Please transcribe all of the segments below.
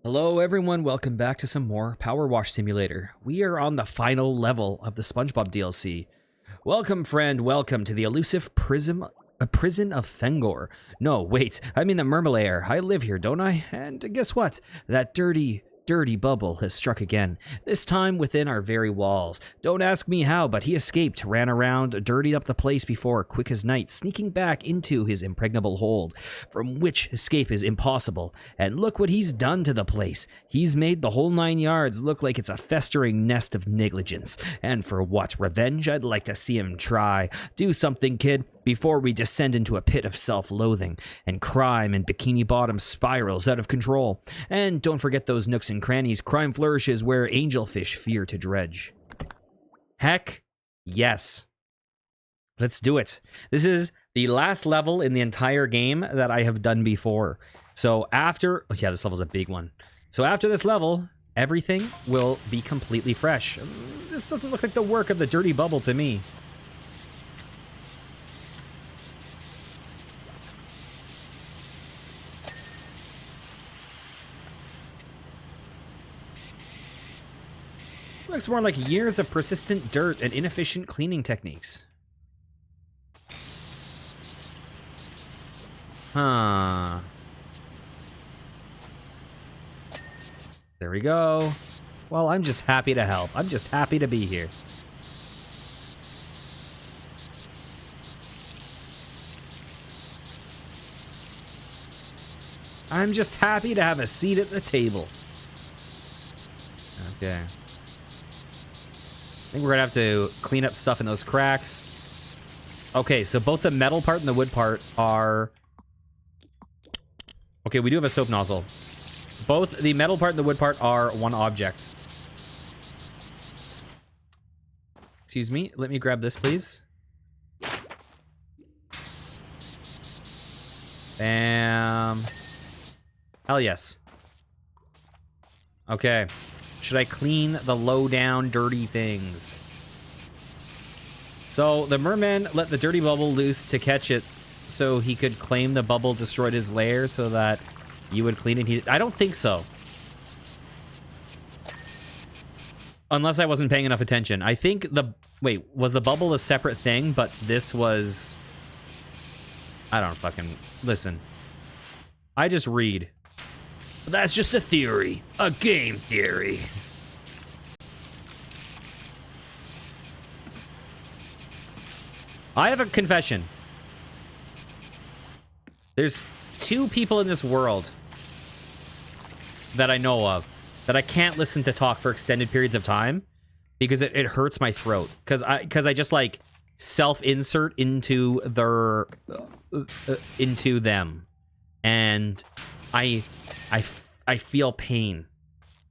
Hello everyone, welcome back to some more PowerWash Simulator. We are on the final level of the SpongeBob DLC. Welcome friend, welcome to the elusive prison of Fengor. No, wait, I mean the Mermalair. I live here, don't I? And guess what? That dirty bubble has struck again, this time within our very walls. Don't ask me how, but he escaped, ran around, dirtied up the place before, quick as night, sneaking back into his impregnable hold, from which escape is impossible. And look what he's done to the place. He's made the whole 9 yards look like it's a festering nest of negligence. And for what? Revenge? I'd like to see him try. Do something, kid, before we descend into a pit of self-loathing, and crime and Bikini Bottom spirals out of control. And don't forget those nooks and crannies. Crime flourishes where angelfish fear to dredge. Heck yes. Let's do it. This is the last level in the entire game that I have done before. So after... oh yeah, this level's a big one. So after this level, everything will be completely fresh. This doesn't look like the work of the dirty bubble to me. Looks more like years of persistent dirt and inefficient cleaning techniques. Huh. There we go. Well, I'm just happy to help. I'm just happy to be here. I'm just happy to have a seat at the table. Okay. I think we're gonna have to clean up stuff in those cracks. Okay, so both the metal part and the wood part are... okay, we do have a soap nozzle. Both the metal part and the wood part are one object. Excuse me, let me grab this, please. Bam. Hell yes. Okay. Should I clean the low-down, dirty things? So, the merman let the dirty bubble loose to catch it so he could claim the bubble destroyed his lair so that you would clean it. I don't think so. Unless I wasn't paying enough attention. I think the... wait, was the bubble a separate thing, but this was... I don't fucking... listen. I just read. That's just a theory. A game theory. I have a confession. There's 2 people in this world that I know of that I can't listen to talk for extended periods of time because it hurts my throat. Because I just like self-insert into their into them. And I feel pain.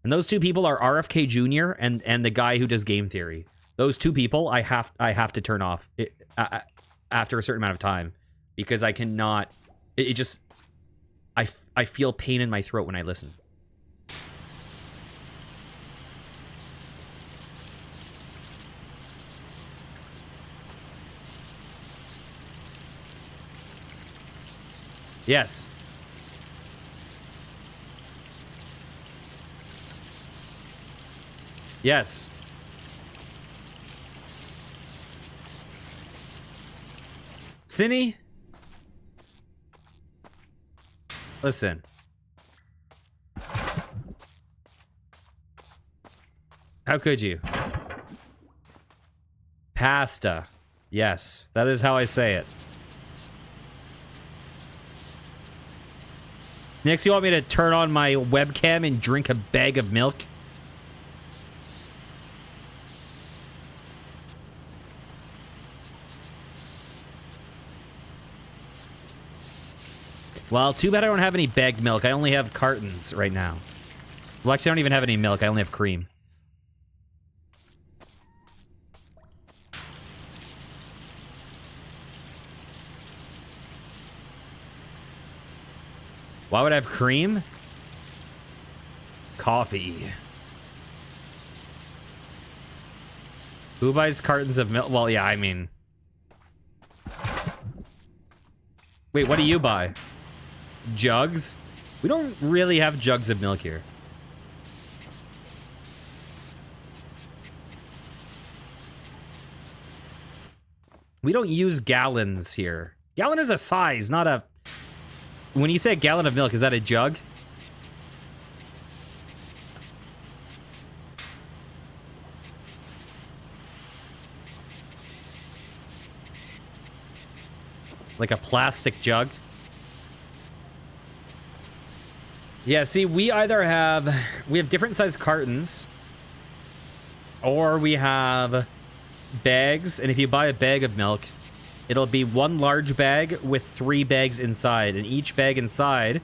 And those 2 people are RFK Jr. and the guy who does game theory. Those 2 people I have to turn off after a certain amount of time because I cannot. It just I feel pain in my throat when I listen. Yes. Yes. Cinny? Listen. How could you? Pasta. Yes, that is how I say it. Next, you want me to turn on my webcam and drink a bag of milk? Well, too bad I don't have any bagged milk. I only have cartons right now. Well, actually, I don't even have any milk. I only have cream. Why would I have cream? Coffee. Who buys cartons of milk? Well, yeah, I mean... wait, what do you buy? Jugs? We don't really have jugs of milk here. We don't use gallons here. Gallon is a size, not a... When you say a gallon of milk, is that a jug? Like a plastic jug? Yeah, see, we either have... We have different size cartons. Or we have bags. And if you buy a bag of milk, it'll be one large bag with 3 bags inside. And each bag inside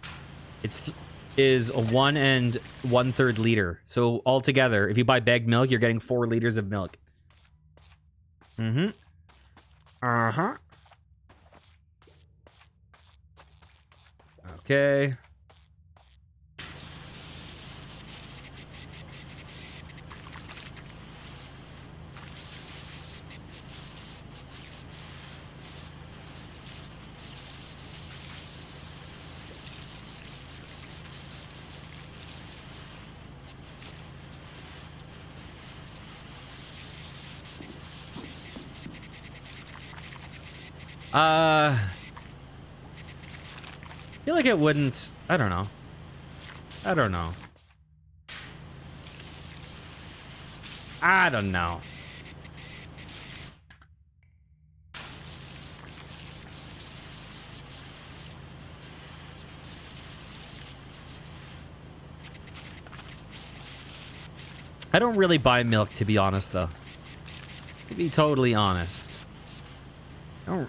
is a 1 1/3 liter. So altogether, if you buy bagged milk, you're getting 4 liters of milk. Mm-hmm. Uh-huh. Okay. I feel like it wouldn't... I don't know. I don't know. I don't know. I don't really buy milk, to be honest, though. To be totally honest.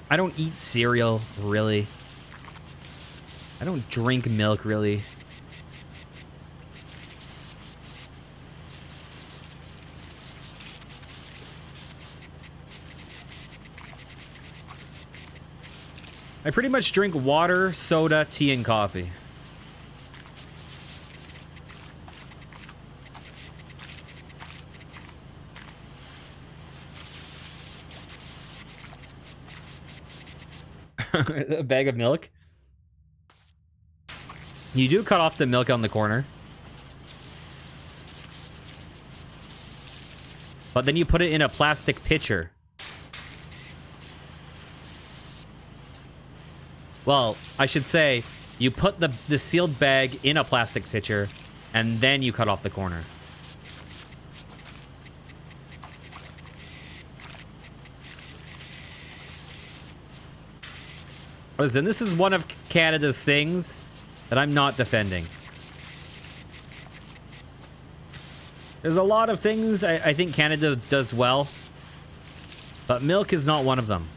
I don't eat cereal, really. I don't drink milk, really. I pretty much drink water, soda, tea, and coffee. A bag of milk? You do cut off the milk on the corner. But then you put it in a plastic pitcher. Well, I should say, you put the sealed bag in a plastic pitcher, and then you cut off the corner. Listen, this is one of Canada's things that I'm not defending. There's a lot of things I think Canada does well, but milk is not one of them.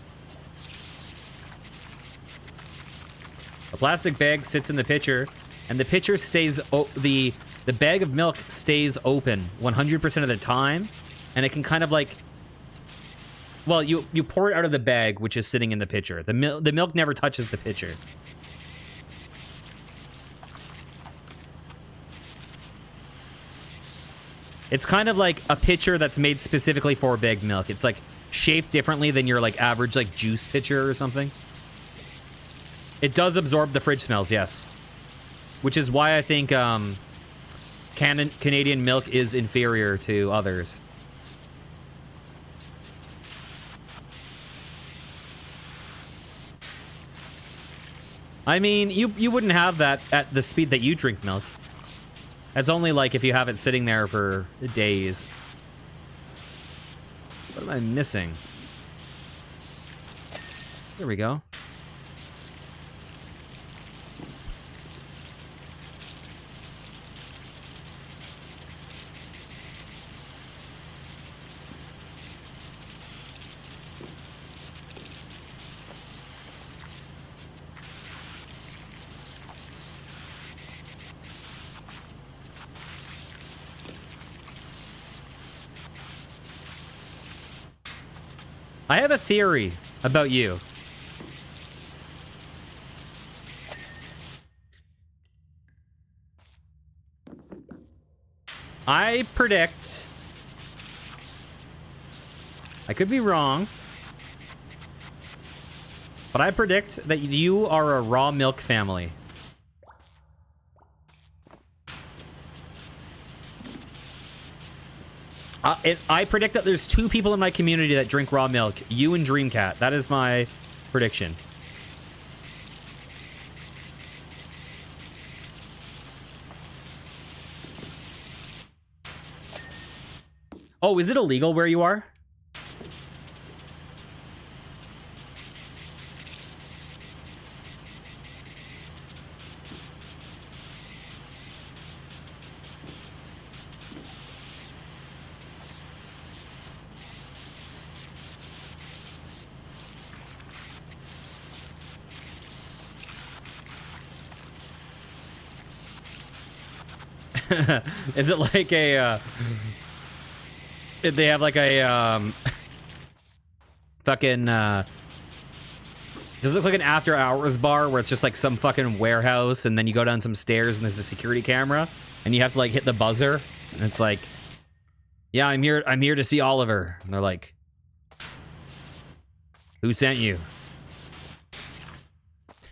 A plastic bag sits in the pitcher, and the pitcher stays... the bag of milk stays open 100% of the time, and it can kind of like... Well, you pour it out of the bag, which is sitting in the pitcher. The milk never touches the pitcher. It's kind of like a pitcher that's made specifically for bagged milk. It's like shaped differently than your like average like juice pitcher or something. It does absorb the fridge smells, yes. Which is why I think Canadian milk is inferior to others. I mean, you wouldn't have that at the speed that you drink milk. That's only like if you have it sitting there for days. What am I missing? There we go. I have a theory about you. I predict... I could be wrong. But I predict that you are a raw milk family. I predict that there's 2 people in my community that drink raw milk. You and Dreamcat. That is my prediction. Oh, is it illegal where you are? Is it like a did they have like a fucking does it look like an after hours bar where it's just like some fucking warehouse and then you go down some stairs and there's a security camera and you have to like hit the buzzer and it's like, yeah, I'm here to see Oliver, and they're like, who sent you?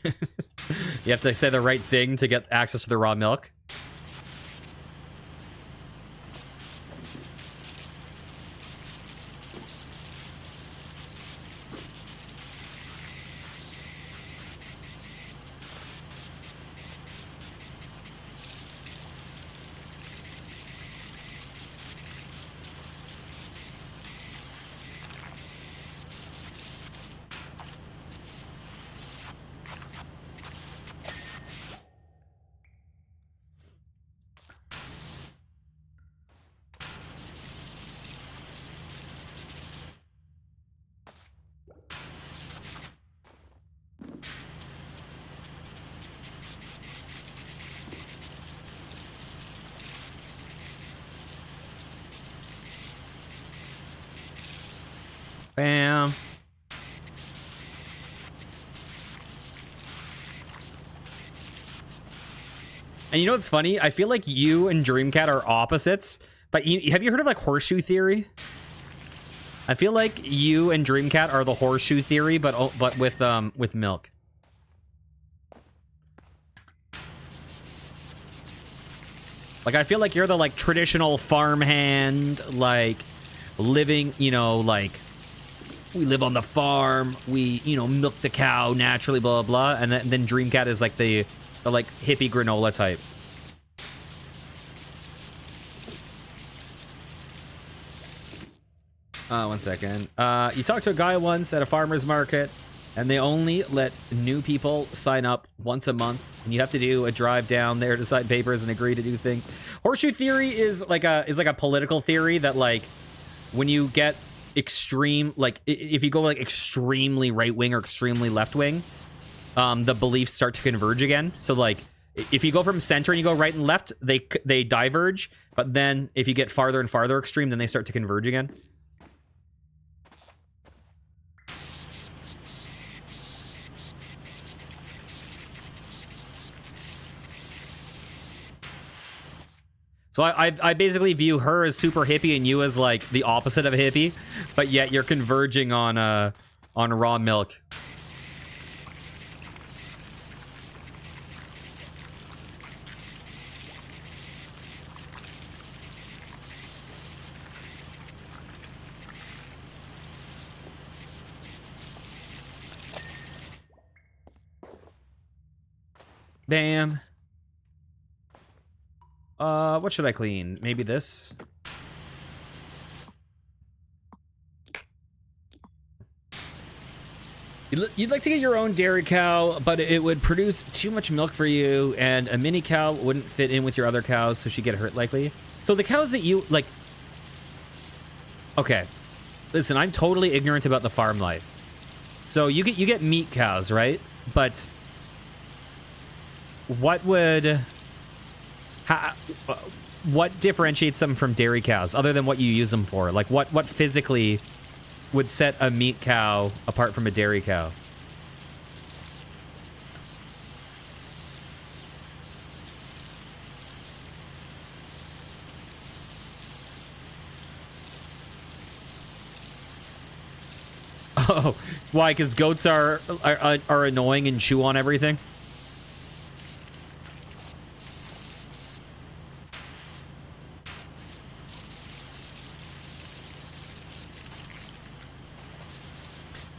You have to say the right thing to get access to the raw milk. Bam. And you know what's funny? I feel like you and Dreamcat are opposites, but have you heard of like horseshoe theory? I feel like you and Dreamcat are the horseshoe theory, but with milk. Like, I feel like you're the like traditional farmhand, like living, you know, like we live on the farm, we, you know, milk the cow naturally, blah, blah, blah. And then Dreamcat is like the like hippie granola type. One second. You talked to a guy once at a farmer's market, and they only let new people sign up once a month, and you have to do a drive down there to sign papers and agree to do things. Horseshoe theory is like a political theory that, like, when you get extreme, like if you go like extremely right wing or extremely left wing, the beliefs start to converge again. So like if you go from center and you go right and left, they diverge, but then if you get farther and farther extreme, then they start to converge again. So I basically view her as super hippie and you as like the opposite of a hippie, but yet you're converging on raw milk. Bam. What should I clean? Maybe this? You'd like to get your own dairy cow, but it would produce too much milk for you, and a mini cow wouldn't fit in with your other cows, so she'd get hurt likely. So the cows that you, like... Okay. Listen, I'm totally ignorant about the farm life. So you get meat cows, right? But... what would... what differentiates them from dairy cows other than what you use them for? Like what physically would set a meat cow apart from a dairy cow? Oh, why? Because goats are annoying and chew on everything?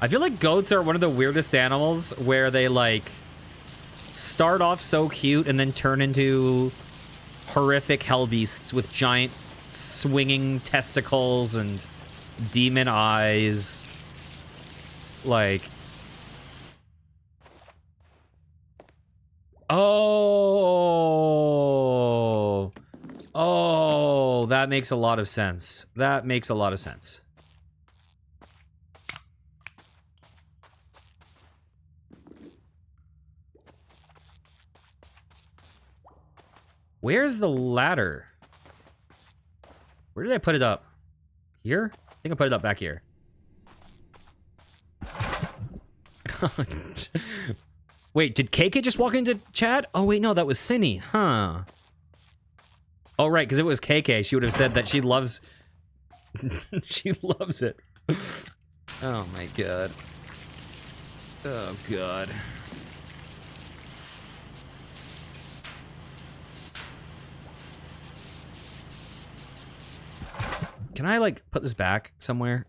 I feel like goats are one of the weirdest animals where they like start off so cute and then turn into horrific hell beasts with giant swinging testicles and demon eyes. Like, oh, that makes a lot of sense. That makes a lot of sense. Where's the ladder? Where did I put it up? Here? I think I put it up back here. Wait, did KK just walk into chat? Oh, wait, no, that was Cinny. Huh. Oh, right, because it was KK. She would have said that she loves... she loves it. Oh, my God. Oh, God. Can I, like, put this back somewhere?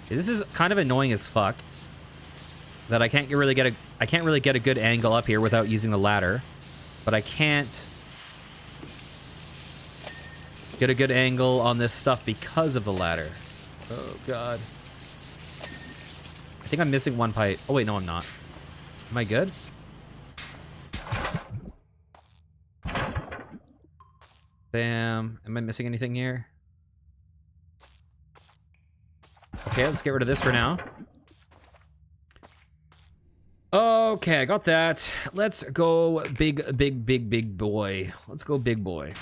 This is kind of annoying as fuck. That I can't really get a good angle up here without using the ladder. But I can't get a good angle on this stuff because of the ladder. Oh, God. I think I'm missing one pipe. Oh, wait, no, I'm not. Am I good? Bam. Am I missing anything here? Okay, let's get rid of this for now. Okay, I got that. Let's go big boy. Let's go big boy.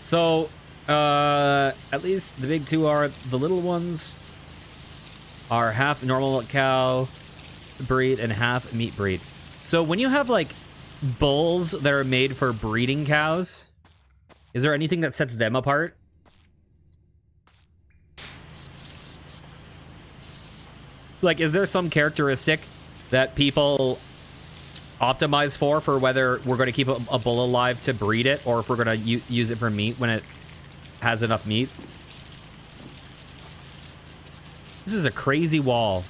So, at least the big two are the little ones are half normal cow breed and half meat breed. So when you have like bulls that are made for breeding cows, is there anything that sets them apart? Like, is there some characteristic that people optimize for whether we're going to keep a bull alive to breed it or if we're going to use it for meat when it has enough meat? This is a crazy wall.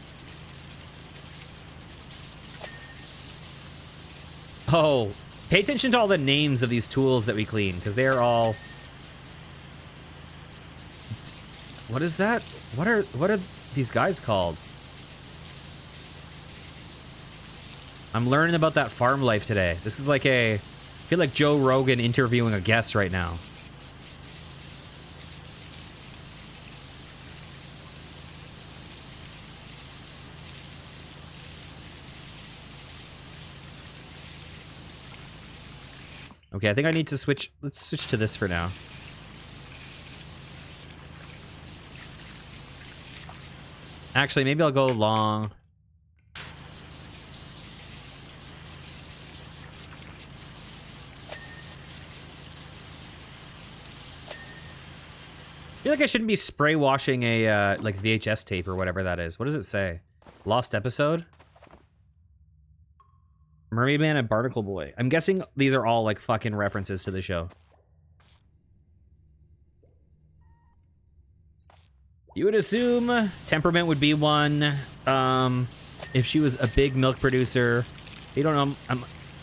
Oh, pay attention to all the names of these tools that we clean, because they are all... What is that? What are these guys called? I'm learning about that farm life today. This is like I feel like Joe Rogan interviewing a guest right now. Okay, I think I need to switch. Let's switch to this for now. Actually, maybe I'll go long. I feel like I shouldn't be spray washing a like VHS tape or whatever that is. What does it say? Lost episode? Mermaid Man and Barnacle Boy. I'm guessing these are all like fucking references to the show. You would assume temperament would be one. If she was a big milk producer. You don't know.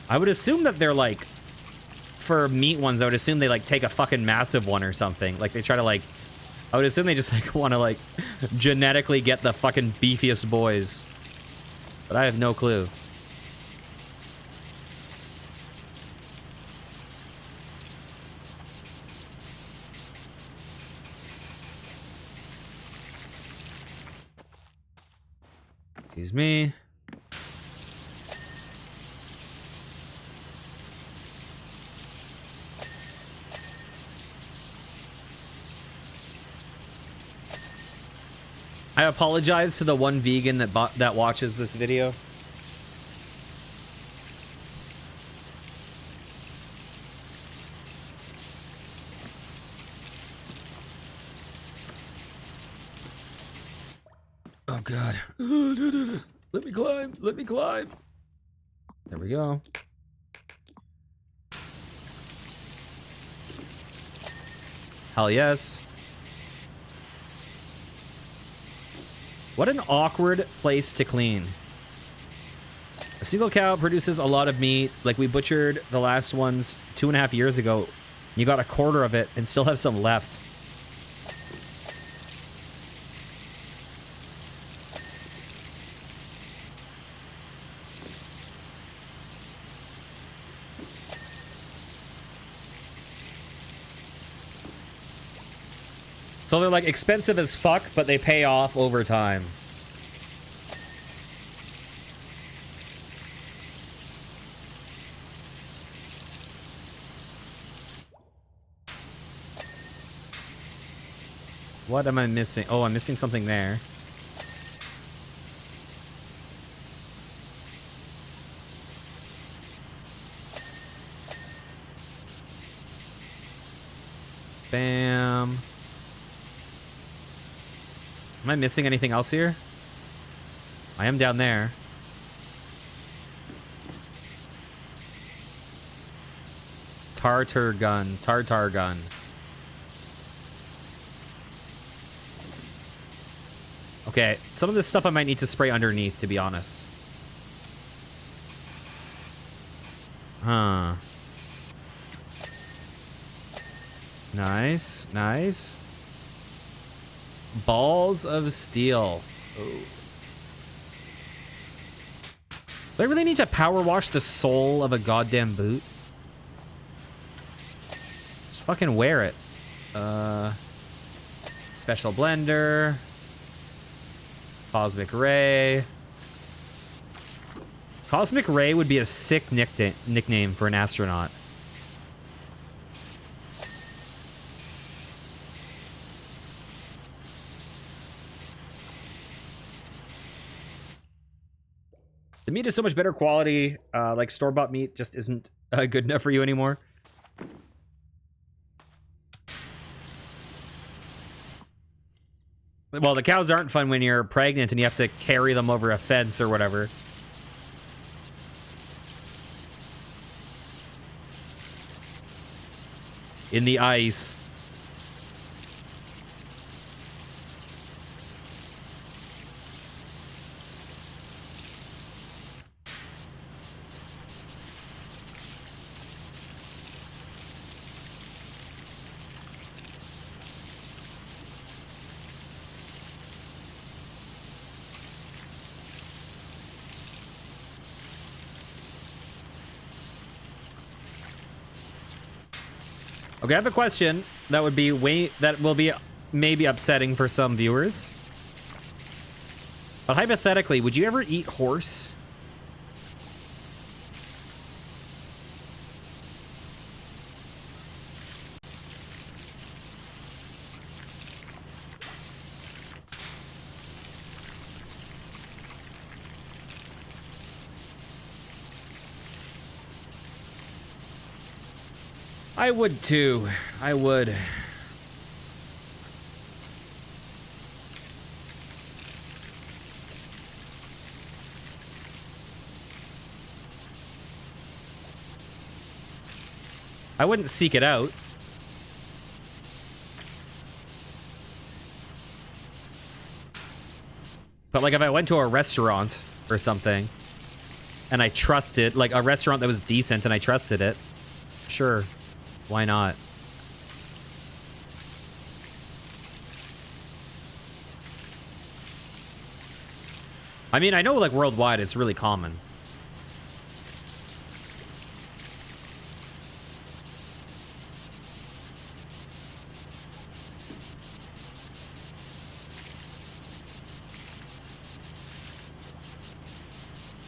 I would assume that they're like, for meat ones, I would assume they like take a fucking massive one or something. Like they try to like, I would assume they just like want to like genetically get the fucking beefiest boys. But I have no clue. Excuse me. I apologize to the one vegan that watches this video. Oh God. Let me climb. Let me climb. There we go. Hell yes. What an awkward place to clean. A single cow produces a lot of meat. Like, we butchered the last ones 2.5 years ago. You got a quarter of it and still have some left. So they're like expensive as fuck, but they pay off over time. What am I missing? Oh, I'm missing something there. Bam. Am I missing anything else here? I am down there. Tartar gun. Tartar gun. Okay, some of this stuff I might need to spray underneath, to be honest. Huh. Nice, nice. Balls of steel. Oh. Do I really need to power wash the sole of a goddamn boot? Just fucking wear it. Special blender. Cosmic Ray. Cosmic Ray would be a sick nickname for an astronaut. The meat is so much better quality. Like store-bought meat just isn't good enough for you anymore. Well, the cows aren't fun when you're pregnant and you have to carry them over a fence or whatever. In the ice. Okay, I have a question that would be that will be maybe upsetting for some viewers. But hypothetically, would you ever eat horse? I would too. I would. I wouldn't seek it out. But like if I went to a restaurant or something and I trusted, like a restaurant that was decent and I trusted it, sure. Why not? I mean, I know like worldwide it's really common.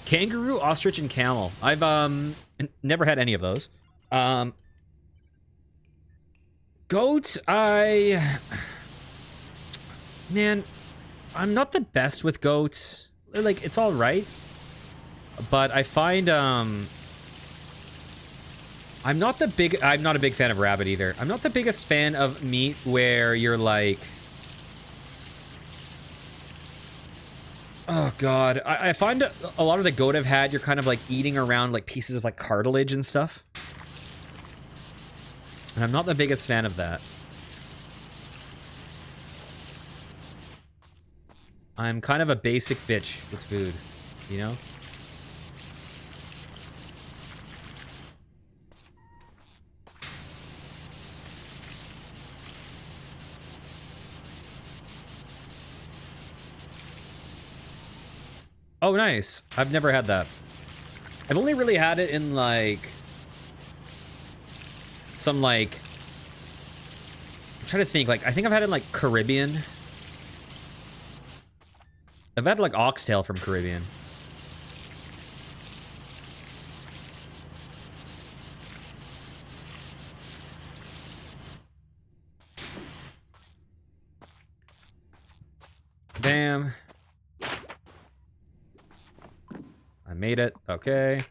Kangaroo, ostrich, and camel. I've never had any of those. Goat, man, I'm not the best with goat. Like, it's all right, but I find I'm not a big fan of rabbit either. I'm not the biggest fan of meat where you're like, oh god, I find a lot of the goat I've had, you're kind of like eating around like pieces of like cartilage and stuff. And I'm not the biggest fan of that. I'm kind of a basic bitch with food, you know? Oh, nice. I've never had that. I've only really had it in, like, some, like, I'm trying to think, like, I think I've had it in, like, Caribbean. I've had, like, oxtail from Caribbean. Bam. I made it. Okay.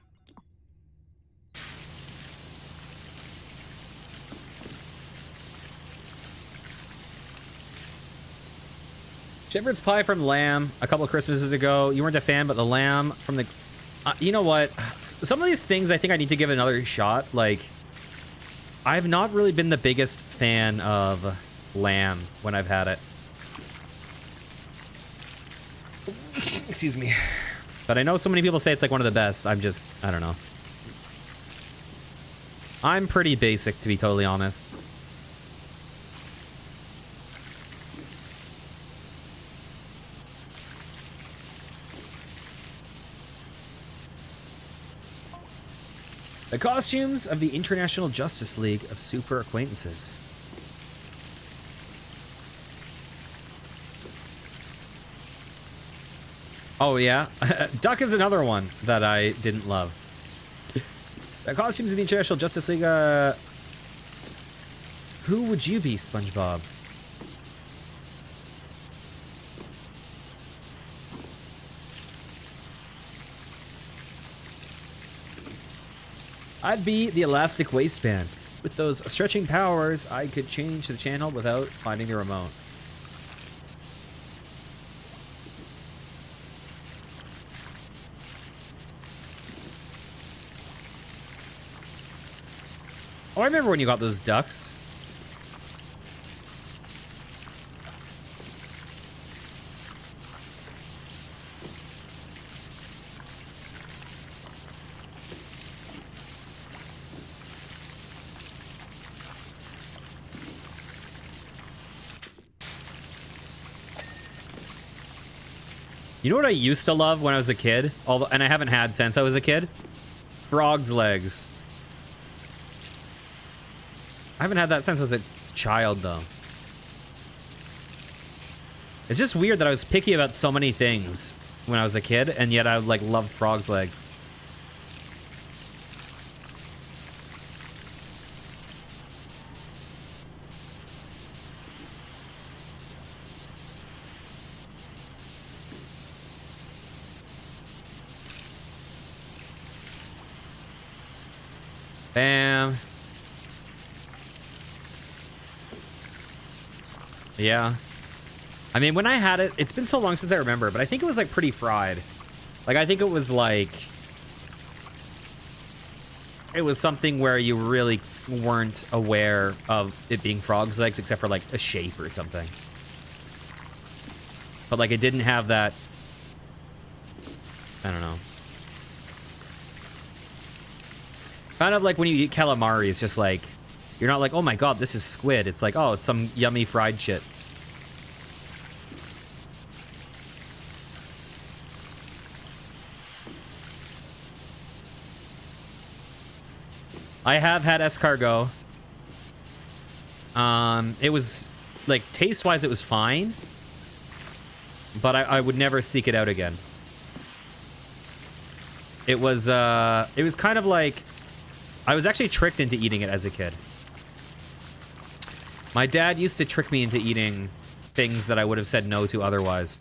Shepherd's pie from lamb a couple of Christmases ago. You weren't a fan, but the lamb from the... you know what? Some of these things I think I need to give another shot. Like, I've not really been the biggest fan of lamb when I've had it. Excuse me. But I know so many people say it's like one of the best. I'm just... I don't know. I'm pretty basic, to be totally honest. The costumes of the International Justice League of Super Acquaintances. Oh, yeah? Duck is another one that I didn't love. The costumes of the International Justice League, who would you be, SpongeBob? I'd be the elastic waistband. With those stretching powers, I could change the channel without finding the remote. Oh, I remember when you got those ducks. You know what I used to love when I was a kid? Although, and I haven't had since I was a kid? Frog's legs. I haven't had that since I was a child, though. It's just weird that I was picky about so many things when I was a kid, and yet I, like, loved frog's legs. Bam. Yeah. I mean, when I had it, it's been so long since I remember, but I think it was, like, pretty fried. Like, I think it was, like... It was something where you really weren't aware of it being frog's legs, except for, like, a shape or something. But, like, it didn't have that... I don't know. Kind of like when you eat calamari, it's just like... You're not like, oh my god, this is squid. It's like, oh, it's some yummy fried shit. I have had escargot. It was, like, taste-wise, it was fine. But I would never seek it out again. It was kind of like... I was actually tricked into eating it as a kid. My dad used to trick me into eating things that I would have said no to otherwise.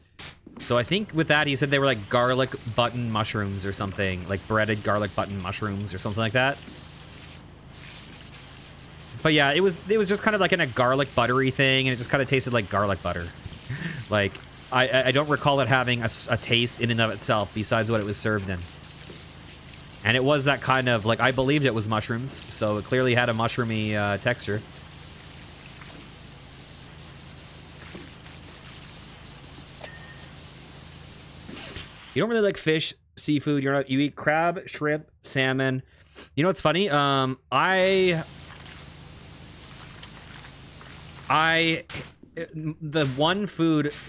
So I think with that, he said they were like garlic button mushrooms or something. Like breaded garlic button mushrooms or something like that. But yeah, it was just kind of like in a garlic buttery thing, and it just kind of tasted like garlic butter. Like, I don't recall it having a taste in and of itself besides what it was served in. And it was that kind of, like, I believed it was mushrooms, so it clearly had a mushroomy texture. You don't really like fish, seafood. You eat crab, shrimp, salmon. You know what's funny? The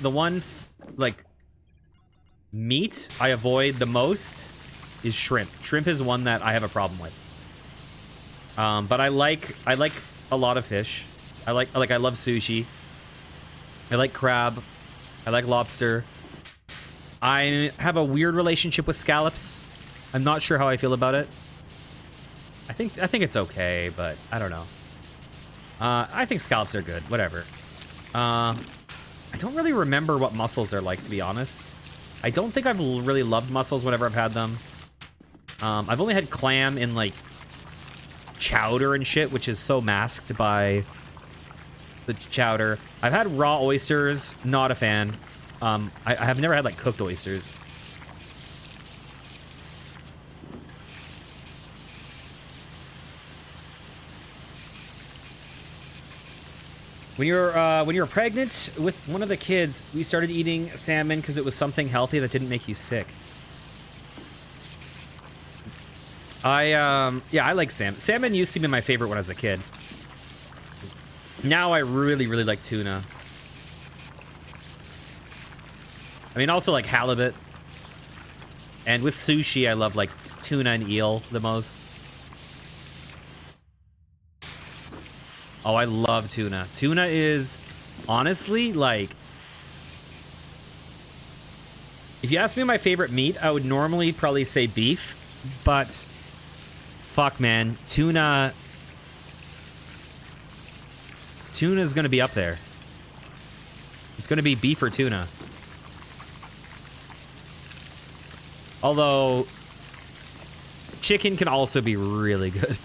one like meat I avoid the most is shrimp. Shrimp is one that I have a problem with. But I like a lot of fish. I love sushi. I like crab. I like lobster. I have a weird relationship with scallops. I'm not sure how I feel about it. I think it's okay, but I don't know. I think scallops are good. Whatever. I don't really remember what mussels are like, to be honest. I don't think I've really loved mussels whenever I've had them. I've only had clam in, like, chowder and shit, which is so masked by the chowder. I've had raw oysters, not a fan. I have never had, like, cooked oysters. When you were pregnant with one of the kids, we started eating salmon because it was something healthy that didn't make you sick. Yeah, I like salmon. Salmon used to be my favorite when I was a kid. Now I really, really like tuna. I mean, also like halibut. And with sushi, I love like tuna and eel the most. Oh, I love tuna. Tuna is honestly like... If you ask me my favorite meat, I would normally probably say beef. But... Fuck, man. Tuna's gonna be up there. It's gonna be beef or tuna. Although... Chicken can also be really good.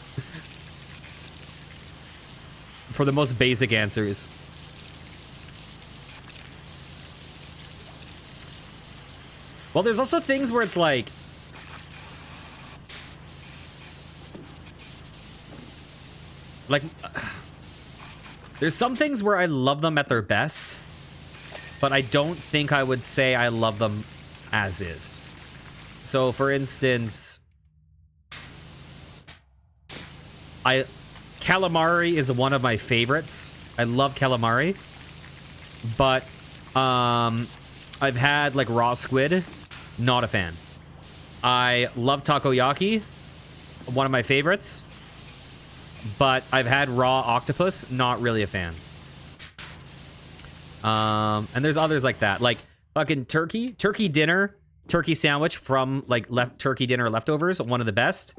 For the most basic answers. Well, there's also things where it's like... There's some things where I love them at their best, but I don't think I would say I love them as is. So, for instance... Calamari is one of my favorites. I love calamari. But, I've had, like, raw squid. Not a fan. I love takoyaki. One of my favorites. But I've had raw octopus. Not really a fan. And there's others like that. Like, fucking turkey. Turkey dinner. Turkey sandwich from, like, turkey dinner leftovers. One of the best.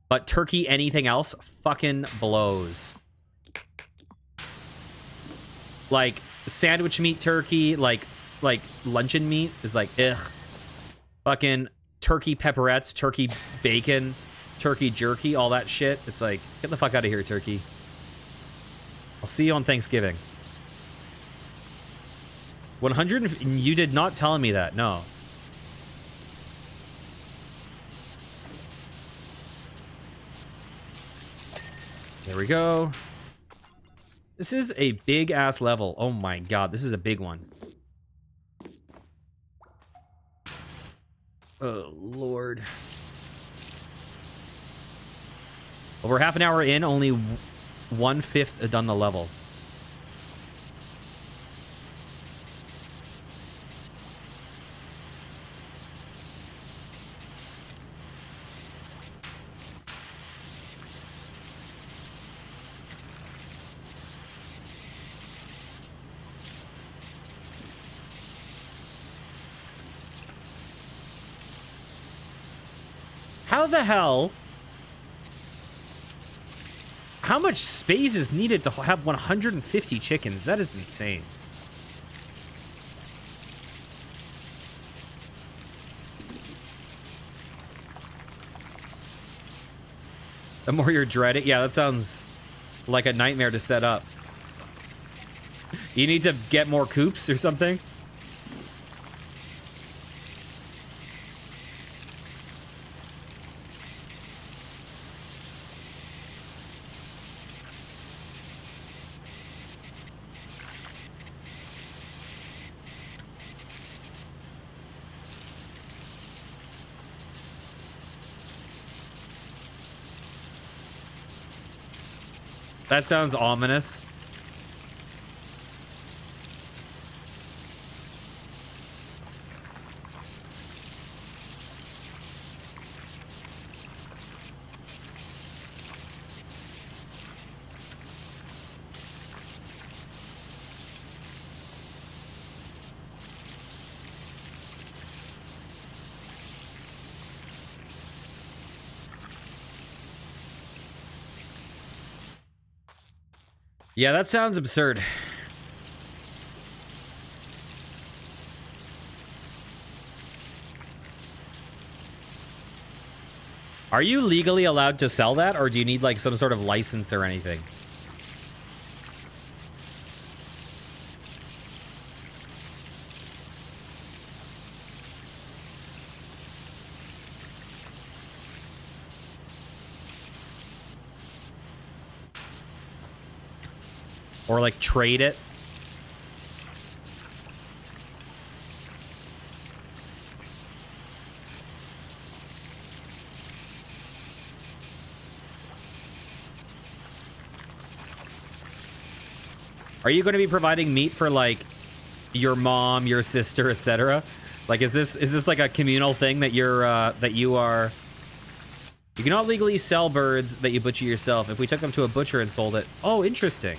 But turkey, anything else, fucking blows. Like, sandwich meat turkey, like luncheon meat is like, ugh. Fucking turkey pepperettes, turkey bacon, turkey jerky, all that shit. It's like, get the fuck out of here, turkey. I'll see you on Thanksgiving. 100, you did not tell me that, no. There we go. This is a big-ass level. Oh my god, this is a big one. Oh, Lord. Well, we're half an hour in, only 1/5 done the level. How the hell? How much space is needed to have 150 chickens? That is insane. The more you're dreading, yeah, that sounds like a nightmare to set up. You need to get more coops or something? That sounds ominous. Yeah, that sounds absurd. Are you legally allowed to sell that, or do you need like some sort of license or anything? Or like trade it? Are you going to be providing meat for like your mom, your sister, etc.? Like, is this like a communal thing that you're you cannot legally sell birds that you butcher yourself. If we took them to a butcher and sold it. Oh, interesting.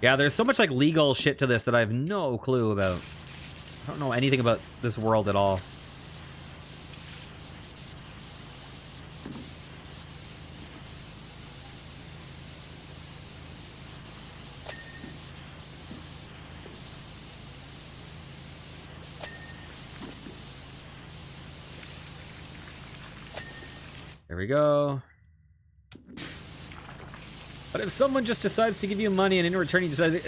Yeah, there's so much like legal shit to this that I have no clue about. I don't know anything about this world at all. There we go. But if someone just decides to give you money and in return you decide...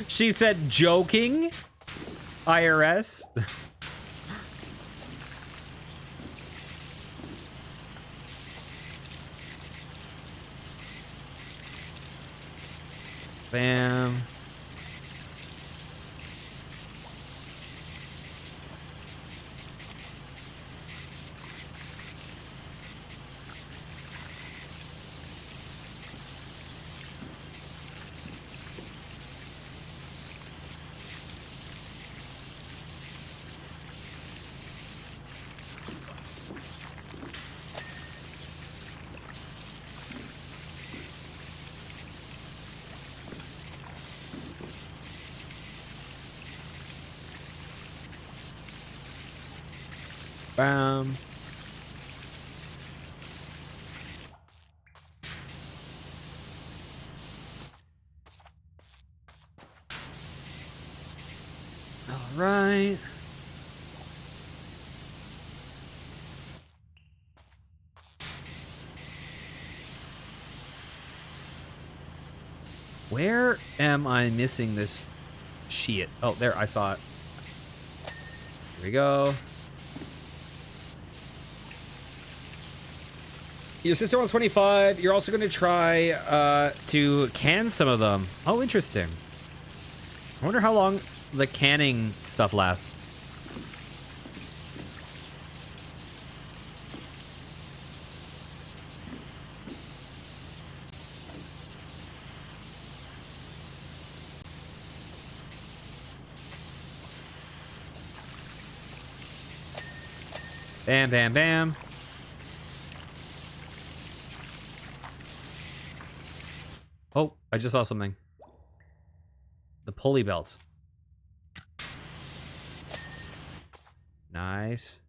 She said joking? IRS? Bam. Bam. All right. Where am I missing this shit? Oh, there, I saw it. Here we go. Your sister wants 25. You're also going to try to can some of them. Oh, interesting. I wonder how long the canning stuff lasts. Bam, bam, bam. Oh, I just saw something. The pulley belt. Nice.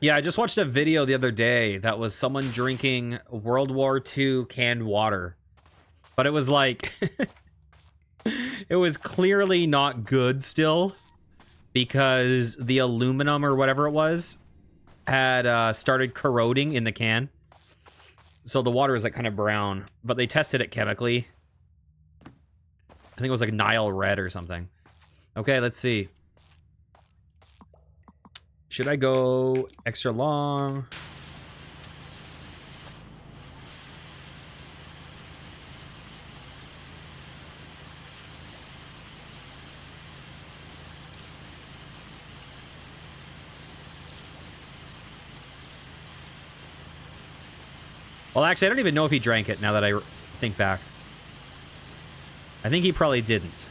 Yeah, I just watched a video the other day that was someone drinking World War II canned water. But it was like... it was clearly not good still. Because the aluminum or whatever it was had started corroding in the can. So the water was like kind of brown. But they tested it chemically. I think it was like Nile Red or something. Okay, let's see. Should I go extra long? Well, actually, I don't even know if he drank it now that I think back. I think he probably didn't.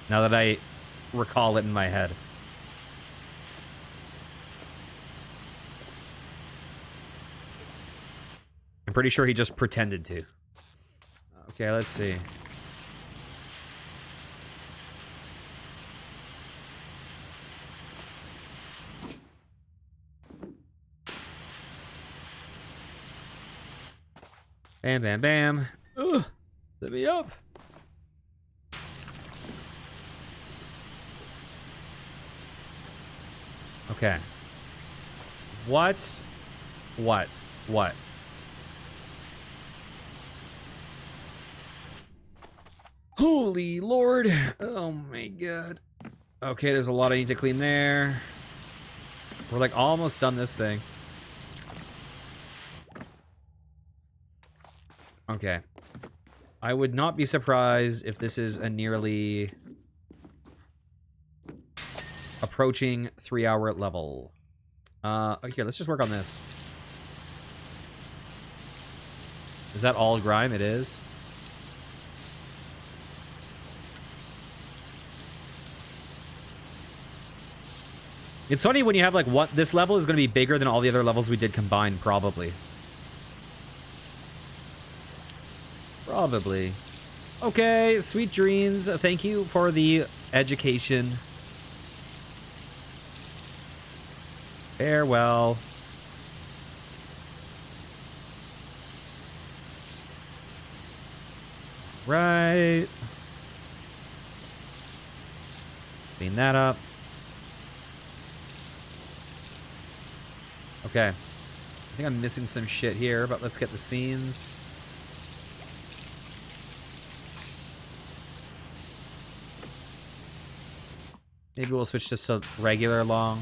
Now that I recall it in my head. I'm pretty sure he just pretended to. Okay, let's see. Bam, bam, bam. Ugh, let me up. Okay. What? Holy Lord. Oh my God. Okay, there's a lot I need to clean there. We're like almost done this thing. Okay. I would not be surprised if this is a nearly approaching 3-hour level. Here, let's just work on this. Is that all grime? It is. It's funny when you have like what this level is going to be bigger than all the other levels we did combined, probably. Probably. Okay, sweet dreams. Thank you for the education. Farewell. Right. Clean that up. Okay. I think I'm missing some shit here, but let's get the seams. Maybe we'll switch just to regular long.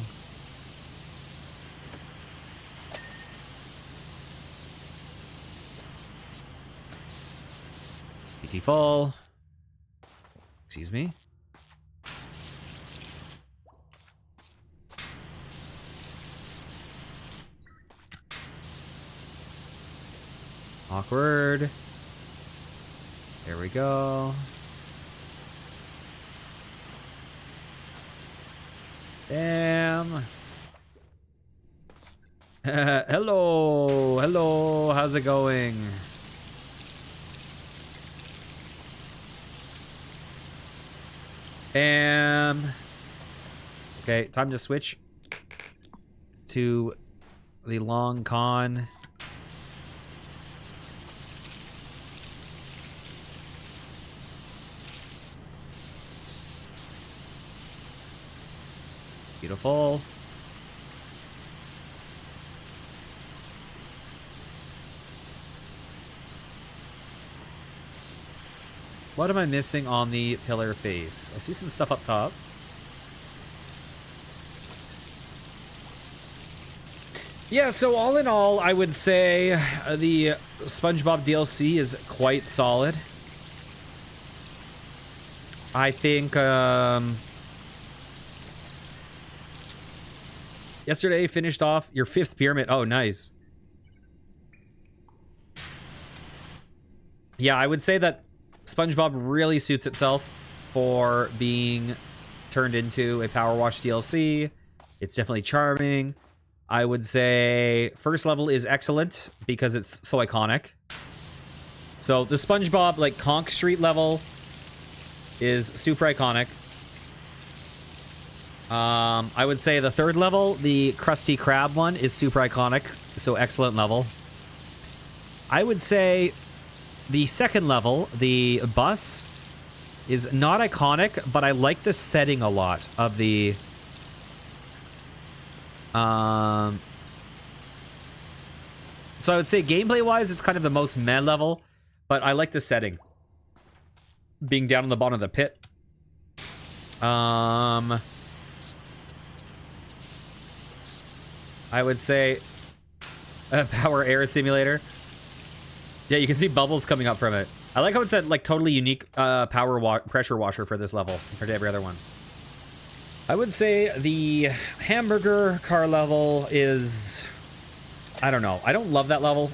PT full. Excuse me. Awkward. There we go. Damn. Hello. Hello. How's it going? Bam. Okay, time to switch to the long con. Beautiful. What am I missing on the pillar face? I see some stuff up top. Yeah, so all in all, I would say the SpongeBob DLC is quite solid. I think yesterday finished off your 5th pyramid. Oh, nice. Yeah, I would say that SpongeBob really suits itself for being turned into a PowerWash DLC. It's definitely charming. I would say first level is excellent because it's so iconic. So the SpongeBob like Conch Street level is super iconic. I would say the 3rd level, the Krusty Krab one, is super iconic. So excellent level. I would say the 2nd level, the bus, is not iconic, but I like the setting a lot of the... So I would say gameplay-wise, it's kind of the most meh level, but I like the setting. Being down on the bottom of the pit. I would say Power Air Simulator. Yeah, you can see bubbles coming up from it. I like how it's a like totally unique pressure washer for this level compared to every other one. I would say the hamburger car level is... I don't know. I don't love that level.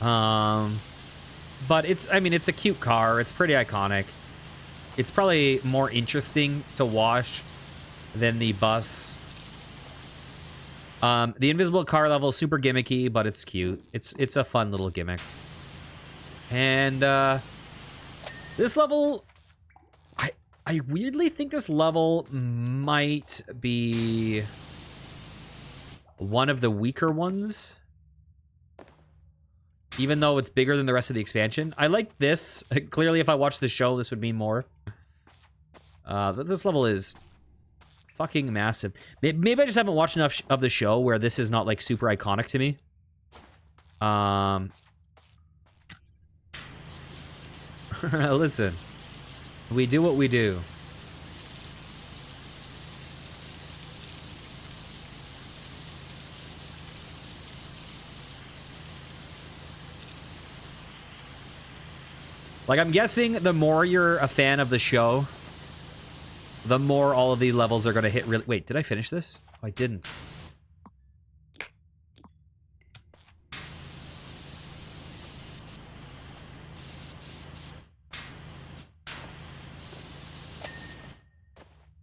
But it's, I mean, it's a cute car. It's pretty iconic. It's probably more interesting to wash than the bus. The invisible car level is super gimmicky, but it's cute. It's a fun little gimmick. And this level, I weirdly think this level might be one of the weaker ones. Even though it's bigger than the rest of the expansion. I like this. Clearly, if I watched the show, this would mean more. But this level is fucking massive. Maybe I just haven't watched enough of the show where this is not, like, super iconic to me. Listen. We do what we do. Like, I'm guessing the more you're a fan of the show, the more all of these levels are going to hit really... Wait, did I finish this? Oh, I didn't.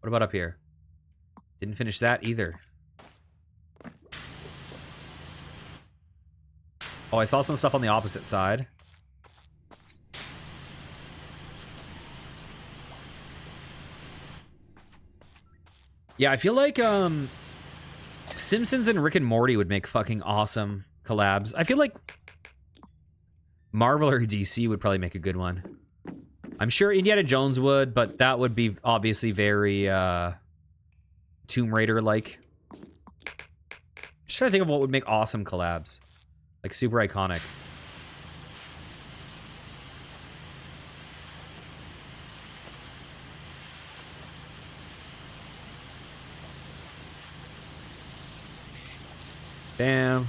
What about up here? Didn't finish that either. Oh, I saw some stuff on the opposite side. Yeah, I feel like Simpsons and Rick and Morty would make fucking awesome collabs. I feel like Marvel or DC would probably make a good one. I'm sure Indiana Jones would, but that would be obviously very Tomb Raider-like. Just trying to think of what would make awesome collabs. Like, super iconic. Damn.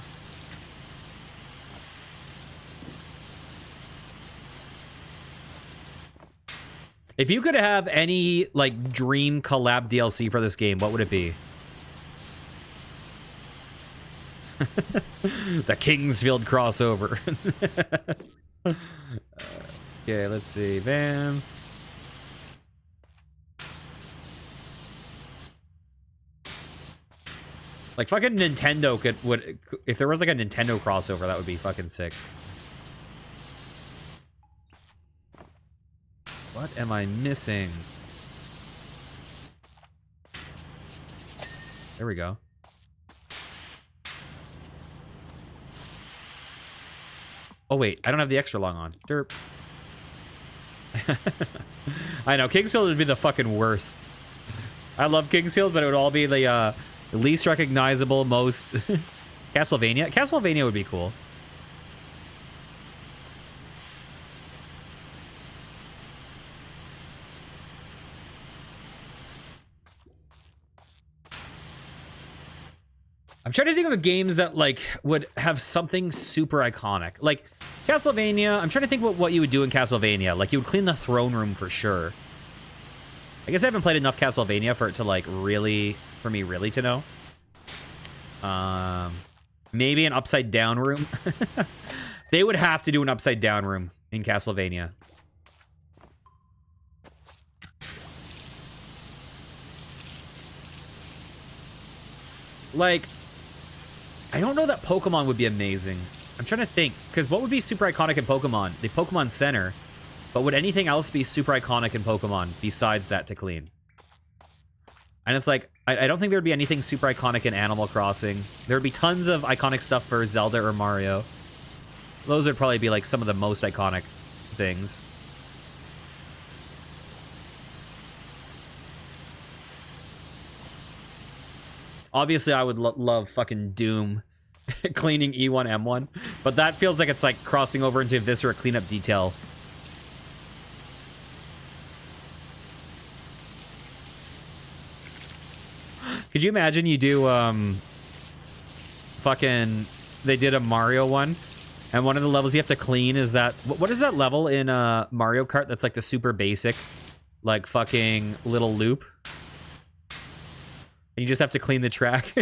If you could have any, like, dream collab DLC for this game, what would it be? The Kingsfield crossover. Okay, let's see. Bam. Like, fucking Nintendo would... If there was, like, a Nintendo crossover, that would be fucking sick. What am I missing? There we go. Oh, wait. I don't have the extra long on. Derp. I know. Kingsfield would be the fucking worst. I love Kingsfield, but it would all be the least recognizable, most... Castlevania? Castlevania would be cool. I'm trying to think of games that, like, would have something super iconic. Like, Castlevania, I'm trying to think what you would do in Castlevania. Like, you would clean the throne room for sure. I guess I haven't played enough Castlevania for it to, like, really... For me really to know. Maybe an upside down room. They would have to do an upside down room in Castlevania. Like, I don't know that Pokemon would be amazing. I'm trying to think, because what would be super iconic in Pokemon? The Pokemon Center. But would anything else be super iconic in Pokemon besides that to clean? And it's like, I don't think there would be anything super iconic in Animal Crossing. There would be tons of iconic stuff for Zelda or Mario. Those would probably be like some of the most iconic things. Obviously, I would love fucking Doom cleaning E1M1, but that feels like it's like crossing over into Viscera cleanup detail. Could you imagine you do, fucking, they did a Mario one, and one of the levels you have to clean is that, what is that level in, Mario Kart that's like the super basic, like, fucking little loop? And you just have to clean the track.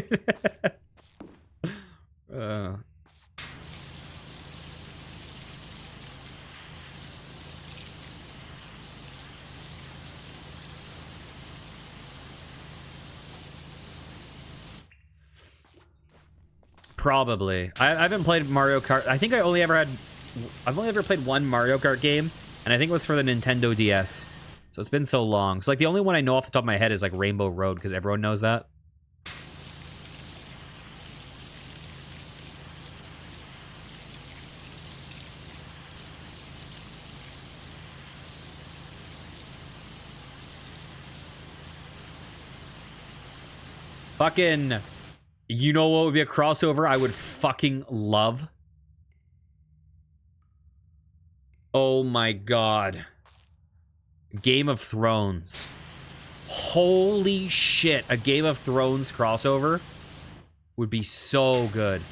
Probably. I haven't played Mario Kart. I think I've only ever played one Mario Kart game, and I think it was for the Nintendo DS. So it's been so long. So like the only one I know off the top of my head is like Rainbow Road, because everyone knows that. Fucking, you know what would be a crossover I would fucking love? Oh my god. Game of Thrones. Holy shit, a Game of Thrones crossover would be so good.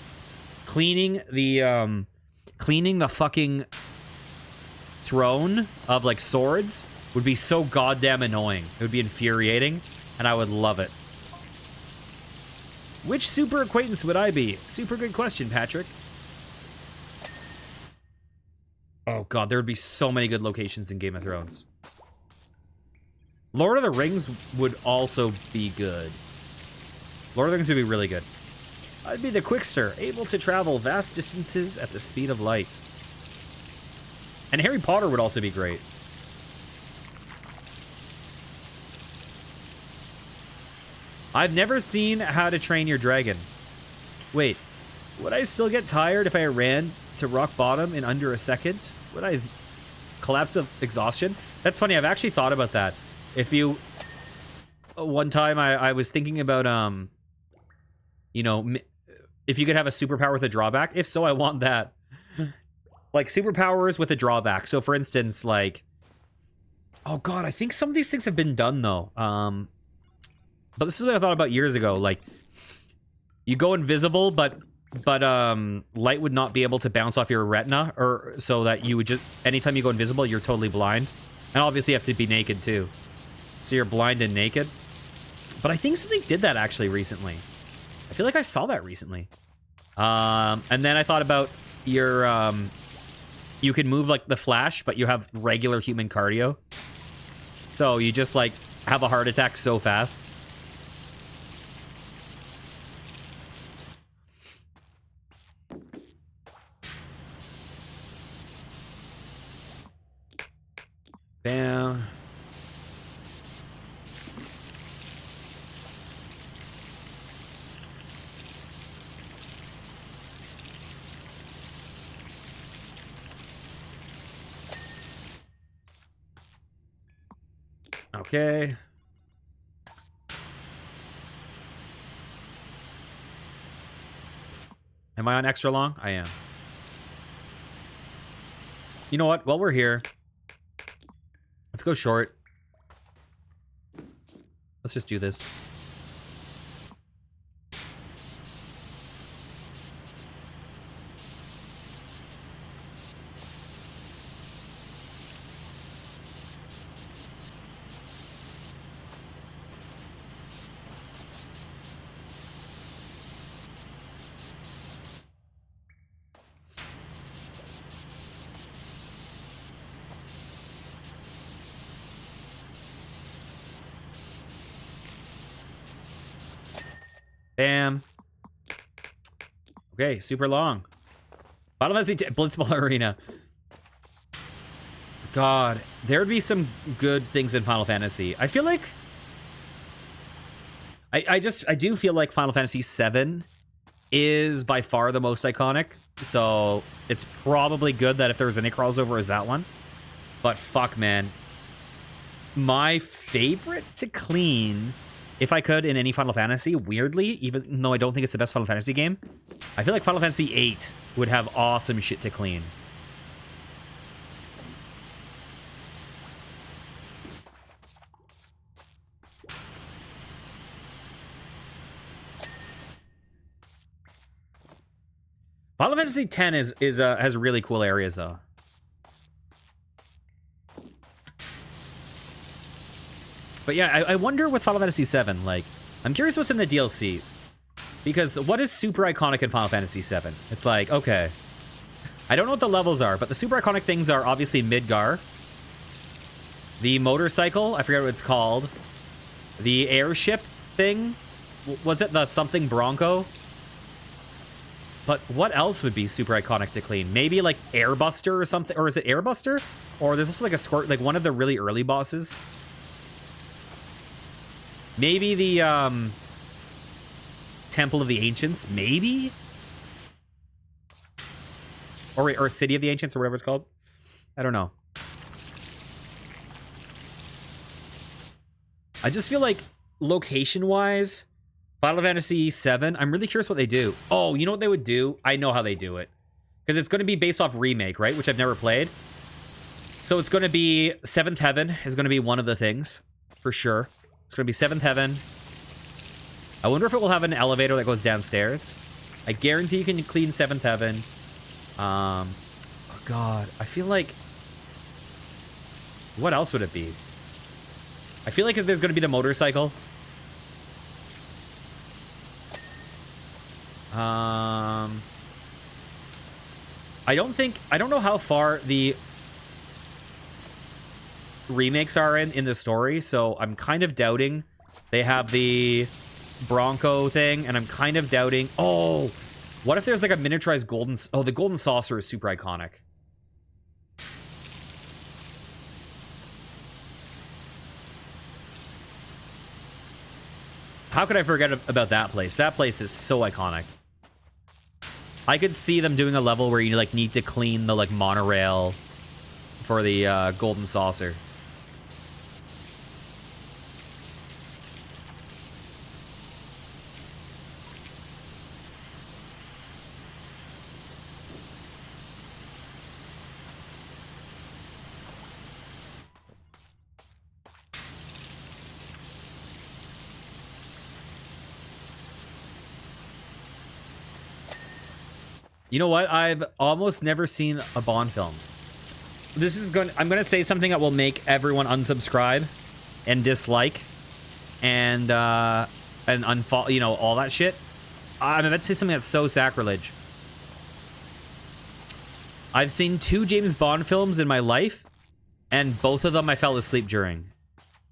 Cleaning the fucking throne of like swords would be so goddamn annoying. It would be infuriating, and I would love it. Which super acquaintance would I be? Super good question, Patrick. Oh god, there would be so many good locations in Game of Thrones. Lord of the Rings would also be good. Lord of the Rings would be really good. I'd be the Quickster, able to travel vast distances at the speed of light. And Harry Potter would also be great. I've never seen How to Train Your Dragon. Wait, would I still get tired if I ran to rock bottom in under a second? Would I collapse of exhaustion? That's funny, I've actually thought about that. If you... One time I was thinking about, you know, if you could have a superpower with a drawback. If so, I want that. Like, superpowers with a drawback. So, for instance, like... Oh, God, I think some of these things have been done, though. But this is what I thought about years ago. Like, you go invisible, but light would not be able to bounce off your retina, or so that you would just... Anytime you go invisible, you're totally blind. And obviously, you have to be naked, too. So you're blind and naked. But I think something did that, actually, recently. I feel like I saw that recently. And then I thought about your... you can move like the Flash, but you have regular human cardio. So you just, like, have a heart attack so fast. Bam. Okay. Am I on extra long? I am. You know what? While we're here, let's go short. Let's just do this. Bam. Okay, super long. Final Fantasy Blitzball Arena. God, there would be some good things in Final Fantasy. I feel like... I do feel like Final Fantasy VII is by far the most iconic. So it's probably good that if there's any crossover, is that one. But fuck, man. My favorite to clean... If I could, in any Final Fantasy, weirdly, even though I don't think it's the best Final Fantasy game, I feel like Final Fantasy VIII would have awesome shit to clean. Final Fantasy X has really cool areas, though. But yeah, I wonder with Final Fantasy VII, like, I'm curious what's in the DLC. Because what is super iconic in Final Fantasy VII? It's like, okay. I don't know what the levels are, but the super iconic things are obviously Midgar. The motorcycle, I forget what it's called. The airship thing. Was it the something Bronco? But what else would be super iconic to clean? Maybe like Airbuster or something, or is it Airbuster? Or there's also like a squirt, like one of the really early bosses. Maybe the Temple of the Ancients, maybe? Or City of the Ancients, or whatever it's called. I don't know. I just feel like location-wise, Final Fantasy VII, I'm really curious what they do. Oh, you know what they would do? I know how they do it. Because it's going to be based off Remake, right? Which I've never played. So it's going to be Seventh Heaven is going to be one of the things, for sure. It's going to be Seventh Heaven. I wonder if it will have an elevator that goes downstairs. I guarantee you can clean Seventh Heaven. Oh God, I feel like... What else would it be? I feel like if there's going to be the motorcycle... I don't know how far the remakes are in the story, so I'm kind of doubting they have the Bronco thing, and I'm kind of doubting... Oh, what if there's like a miniaturized golden... Oh, the golden saucer is super iconic. How could I forget about that place? That place is so iconic. I could see them doing a level where you like need to clean the like monorail for the golden saucer. You know what? I've almost never seen a Bond film. I'm gonna say something that will make everyone unsubscribe and dislike and unfollow, you know, all that shit. I'm about to say something that's so sacrilege. I've seen 2 James Bond films in my life, and both of them I fell asleep during.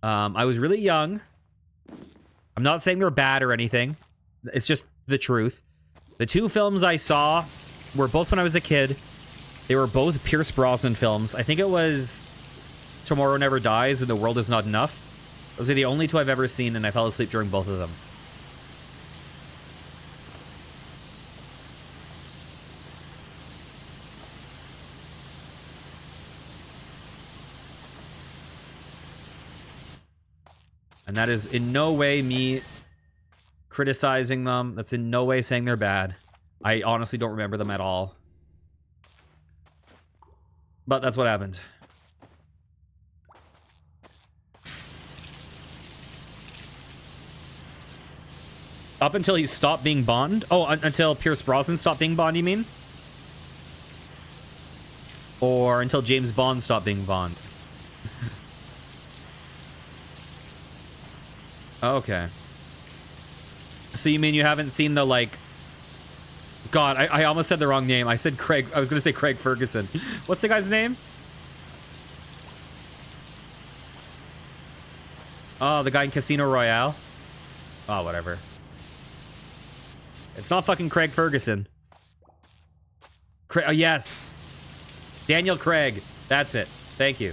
I was really young. I'm not saying they're bad or anything. It's just the truth. The 2 films I saw were both when I was a kid. They were both Pierce Brosnan films. I think it was Tomorrow Never Dies and The World Is Not Enough. Those are the only 2 I've ever seen, and I fell asleep during both of them. And that is in no way me criticizing them. That's in no way saying they're bad. I honestly don't remember them at all. But that's what happened. Up until he stopped being Bond? Oh, until Pierce Brosnan stopped being Bond, you mean? Or until James Bond stopped being Bond? Okay. So you mean you haven't seen the, like... God, I almost said the wrong name. I said Craig. I was going to say Craig Ferguson. What's the guy's name? Oh, the guy in Casino Royale? Oh, whatever. It's not fucking Craig Ferguson. Oh, yes. Daniel Craig. That's it. Thank you.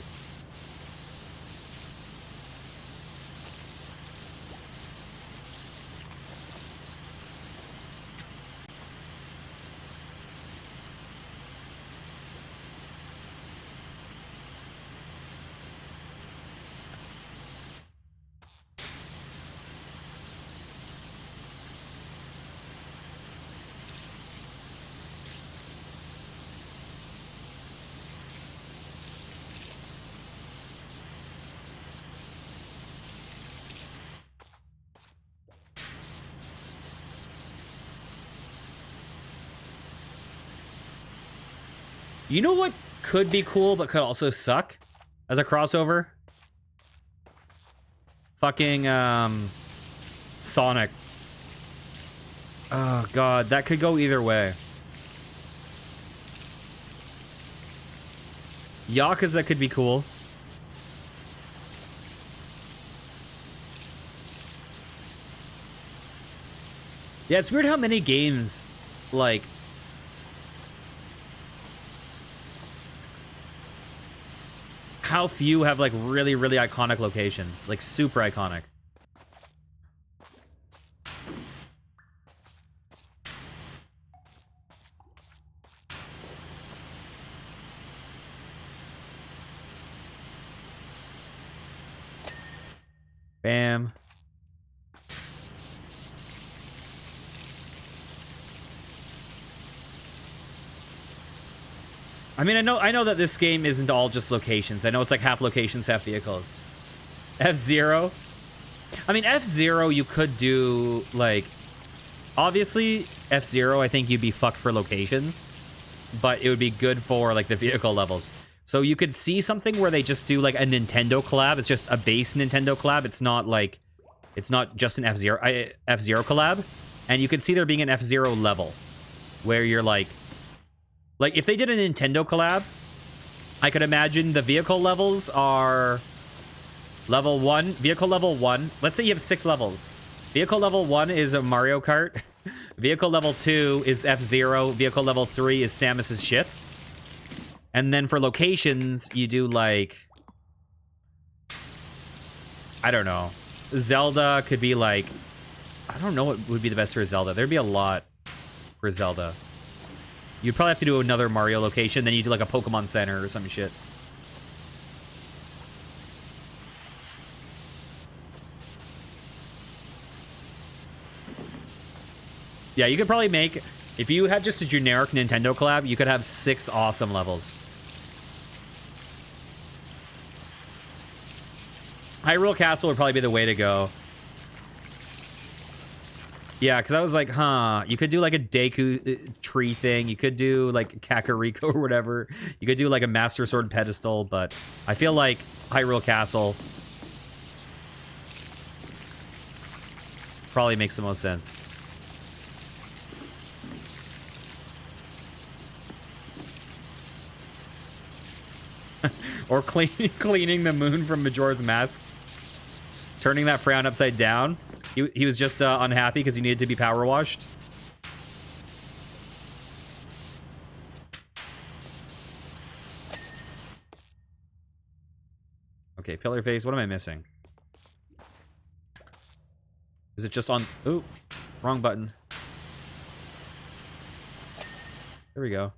You know what could be cool, but could also suck as a crossover? Fucking, Sonic. Oh, God. That could go either way. Yakuza could be cool. Yeah, it's weird how many games, like, how few have like really, really iconic locations. Like super iconic. Bam. I mean, I know that this game isn't all just locations. I know it's like half locations, half vehicles. F-Zero. I mean, F-Zero, you could do, like... Obviously, F-Zero, I think you'd be fucked for locations. But it would be good for, like, the vehicle levels. So you could see something where they just do, like, a Nintendo collab. It's just a base Nintendo collab. It's not, like... It's not just an F-Zero collab. And you could see there being an F-Zero level. Where you're, like... Like, if they did a Nintendo collab, I could imagine the vehicle levels are level 1, vehicle level 1. Let's say you have 6 levels. Vehicle level 1 is a Mario Kart. Vehicle level 2 is F-Zero. Vehicle level 3 is Samus's ship. And then for locations, you do, like... I don't know. Zelda could be, like... I don't know what would be the best for Zelda. There'd be a lot for Zelda. You'd probably have to do another Mario location, then you do like a Pokemon Center or some shit. Yeah, you could probably make... If you had just a generic Nintendo collab, you could have 6 awesome levels. Hyrule Castle would probably be the way to go. Yeah, because I was like, huh, you could do like a Deku tree thing. You could do like Kakariko or whatever. You could do like a Master Sword pedestal, but I feel like Hyrule Castle probably makes the most sense. Or cleaning the moon from Majora's Mask. Turning that frown upside down. He was just unhappy because he needed to be power washed. Okay, pillar face. What am I missing? Is it just on... Ooh, wrong button. There we go.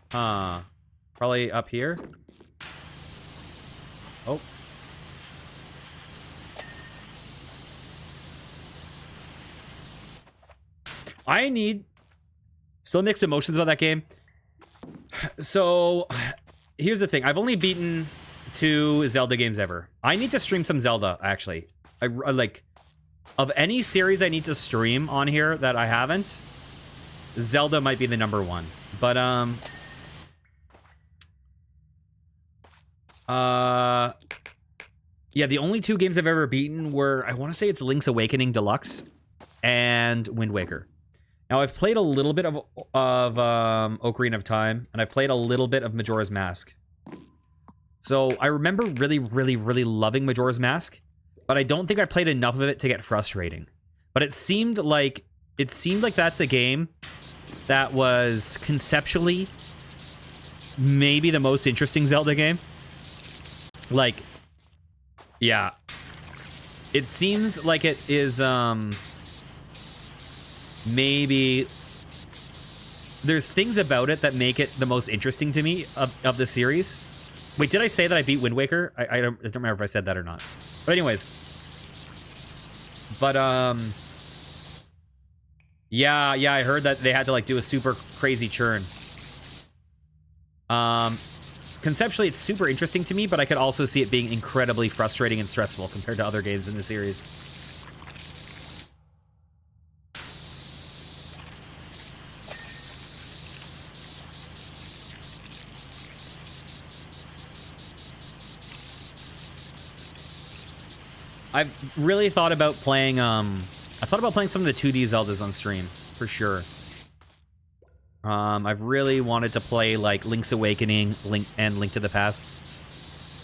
Probably up here. Oh. I need... Still mixed emotions about that game. So, here's the thing. I've only beaten 2 Zelda games ever. I need to stream some Zelda, actually. I like... Of any series I need to stream on here that I haven't, Zelda might be the number 1. But, yeah, the only 2 games I've ever beaten were... I want to say it's Link's Awakening Deluxe and Wind Waker. Now, I've played a little bit of Ocarina of Time, and I've played a little bit of Majora's Mask. So, I remember really, really, really loving Majora's Mask, but I don't think I played enough of it to get frustrating. But it seemed like that's a game that was conceptually maybe the most interesting Zelda game. Like, yeah. It seems like it is, maybe there's things about it that make it the most interesting to me of the series. Wait, did I say that I beat Wind Waker? I don't remember if I said that or not. But anyways. But, yeah, I heard that they had to, like, do a super crazy churn. Conceptually, it's super interesting to me, but I could also see it being incredibly frustrating and stressful compared to other games in the series. I've really thought about playing, I thought about playing some of the 2D Zeldas on stream, for sure. I've really wanted to play, like, Link's Awakening, Link to the Past.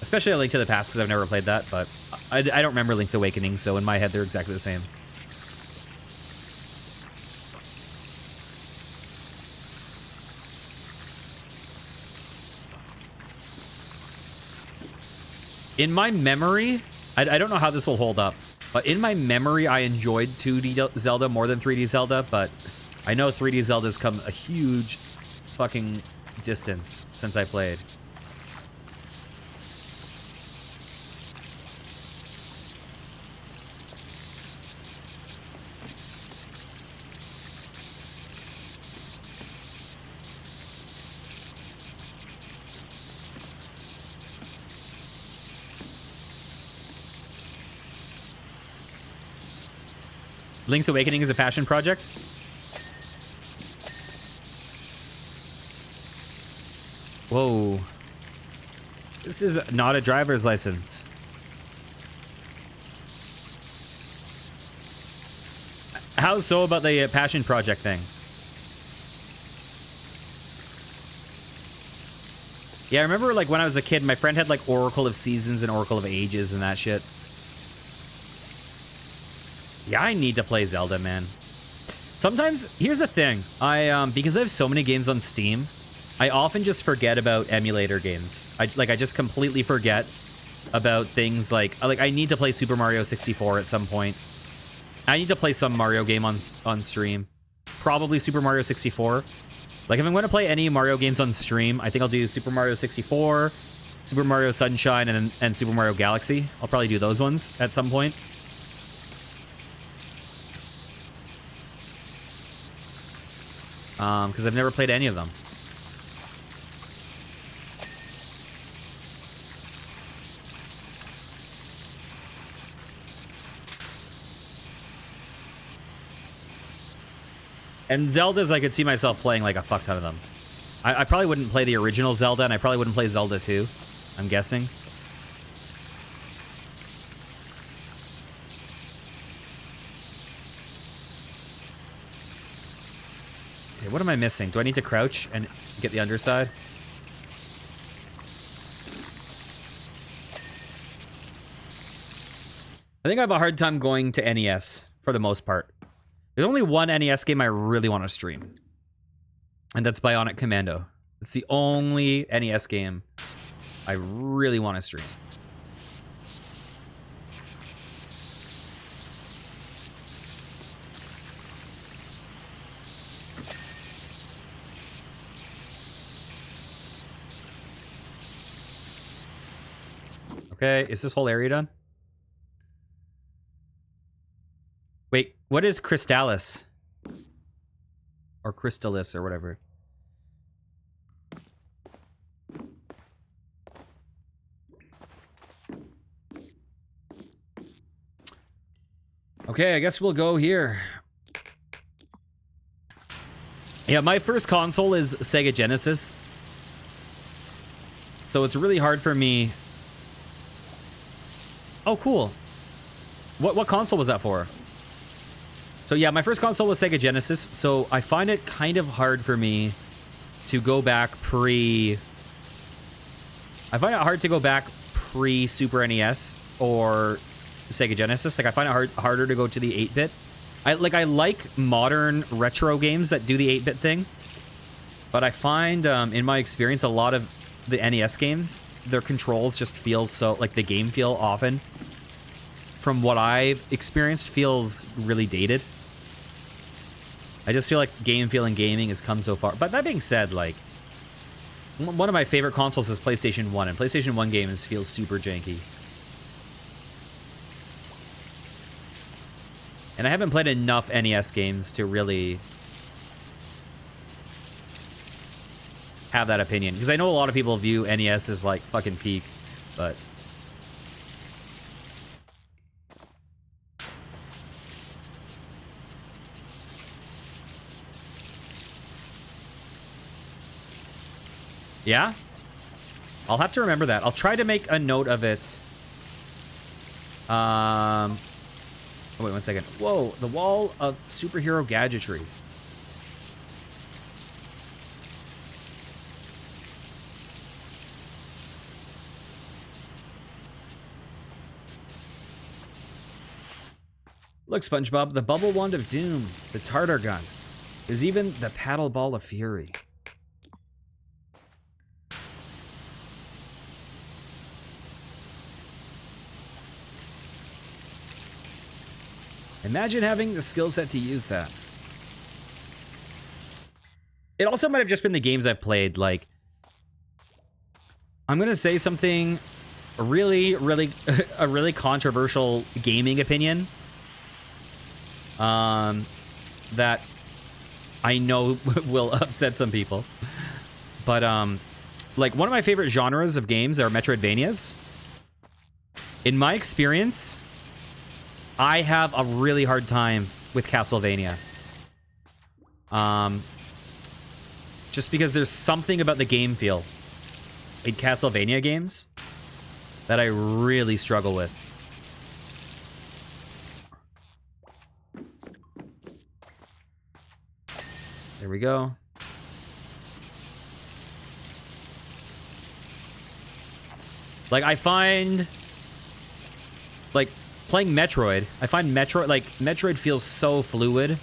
Especially Link to the Past, because I've never played that, but I don't remember Link's Awakening, so in my head they're exactly the same. In my memory, I don't know how this will hold up, but in my memory, I enjoyed 2D Zelda more than 3D Zelda, but I know 3D Zelda's come a huge fucking distance since I played. Link's Awakening is a passion project? Whoa. This is not a driver's license. How so about the passion project thing? Yeah, I remember like when I was a kid, my friend had like Oracle of Seasons and Oracle of Ages and that shit. Yeah, I need to play Zelda, man. Sometimes, here's the thing. Because I have so many games on Steam, I often just forget about emulator games. I just completely forget about things like I need to play Super Mario 64 at some point. I need to play some Mario game on stream. Probably Super Mario 64. Like, if I'm going to play any Mario games on stream, I think I'll do Super Mario 64, Super Mario Sunshine, and Super Mario Galaxy. I'll probably do those ones at some point. Because I've never played any of them. And Zeldas, I could see myself playing like a fuck ton of them. I probably wouldn't play the original Zelda, and I probably wouldn't play Zelda 2, I'm guessing. Okay, what am I missing? Do I need to crouch and get the underside? I think I have a hard time going to NES, for the most part. There's only one NES game I really want to stream. And that's Bionic Commando. It's the only NES game I really want to stream. Okay, is this whole area done? Wait, what is Crystallis? Or Crystallis or whatever. Okay, I guess we'll go here. Yeah, my first console is Sega Genesis. So it's really hard for me. Oh, cool. What console was that for? So yeah, my first console was Sega Genesis, so I find it kind of hard for me to go back I find it hard to go back pre-Super NES or Sega Genesis. Like, I find it harder to go to the 8-bit. I like modern retro games that do the 8-bit thing, but I find, in my experience, a lot of the NES games, their controls just feel so, like, the game feel often, from what I've experienced, feels really dated. I just feel like game feel in gaming has come so far. But that being said, like, one of my favorite consoles is PlayStation 1, and PlayStation 1 games feel super janky. And I haven't played enough NES games to really have that opinion. Because I know a lot of people view NES as, like, fucking peak, but... Yeah? I'll have to remember that. I'll try to make a note of it. Oh, wait 1 second. Whoa, the wall of superhero gadgetry. Look, SpongeBob, the bubble wand of doom, the tartar gun. There's even the paddle ball of fury. Imagine having the skill set to use that. It also might have just been the games I've played. Like, I'm gonna say something really, a really controversial gaming opinion. That I know will upset some people. But, like, one of my favorite genres of games are Metroidvanias. In my experience, I have a really hard time with Castlevania. Just because there's something about the game feel in Castlevania games that I really struggle with. There we go. Like, I find, like, playing Metroid, Metroid feels so fluid.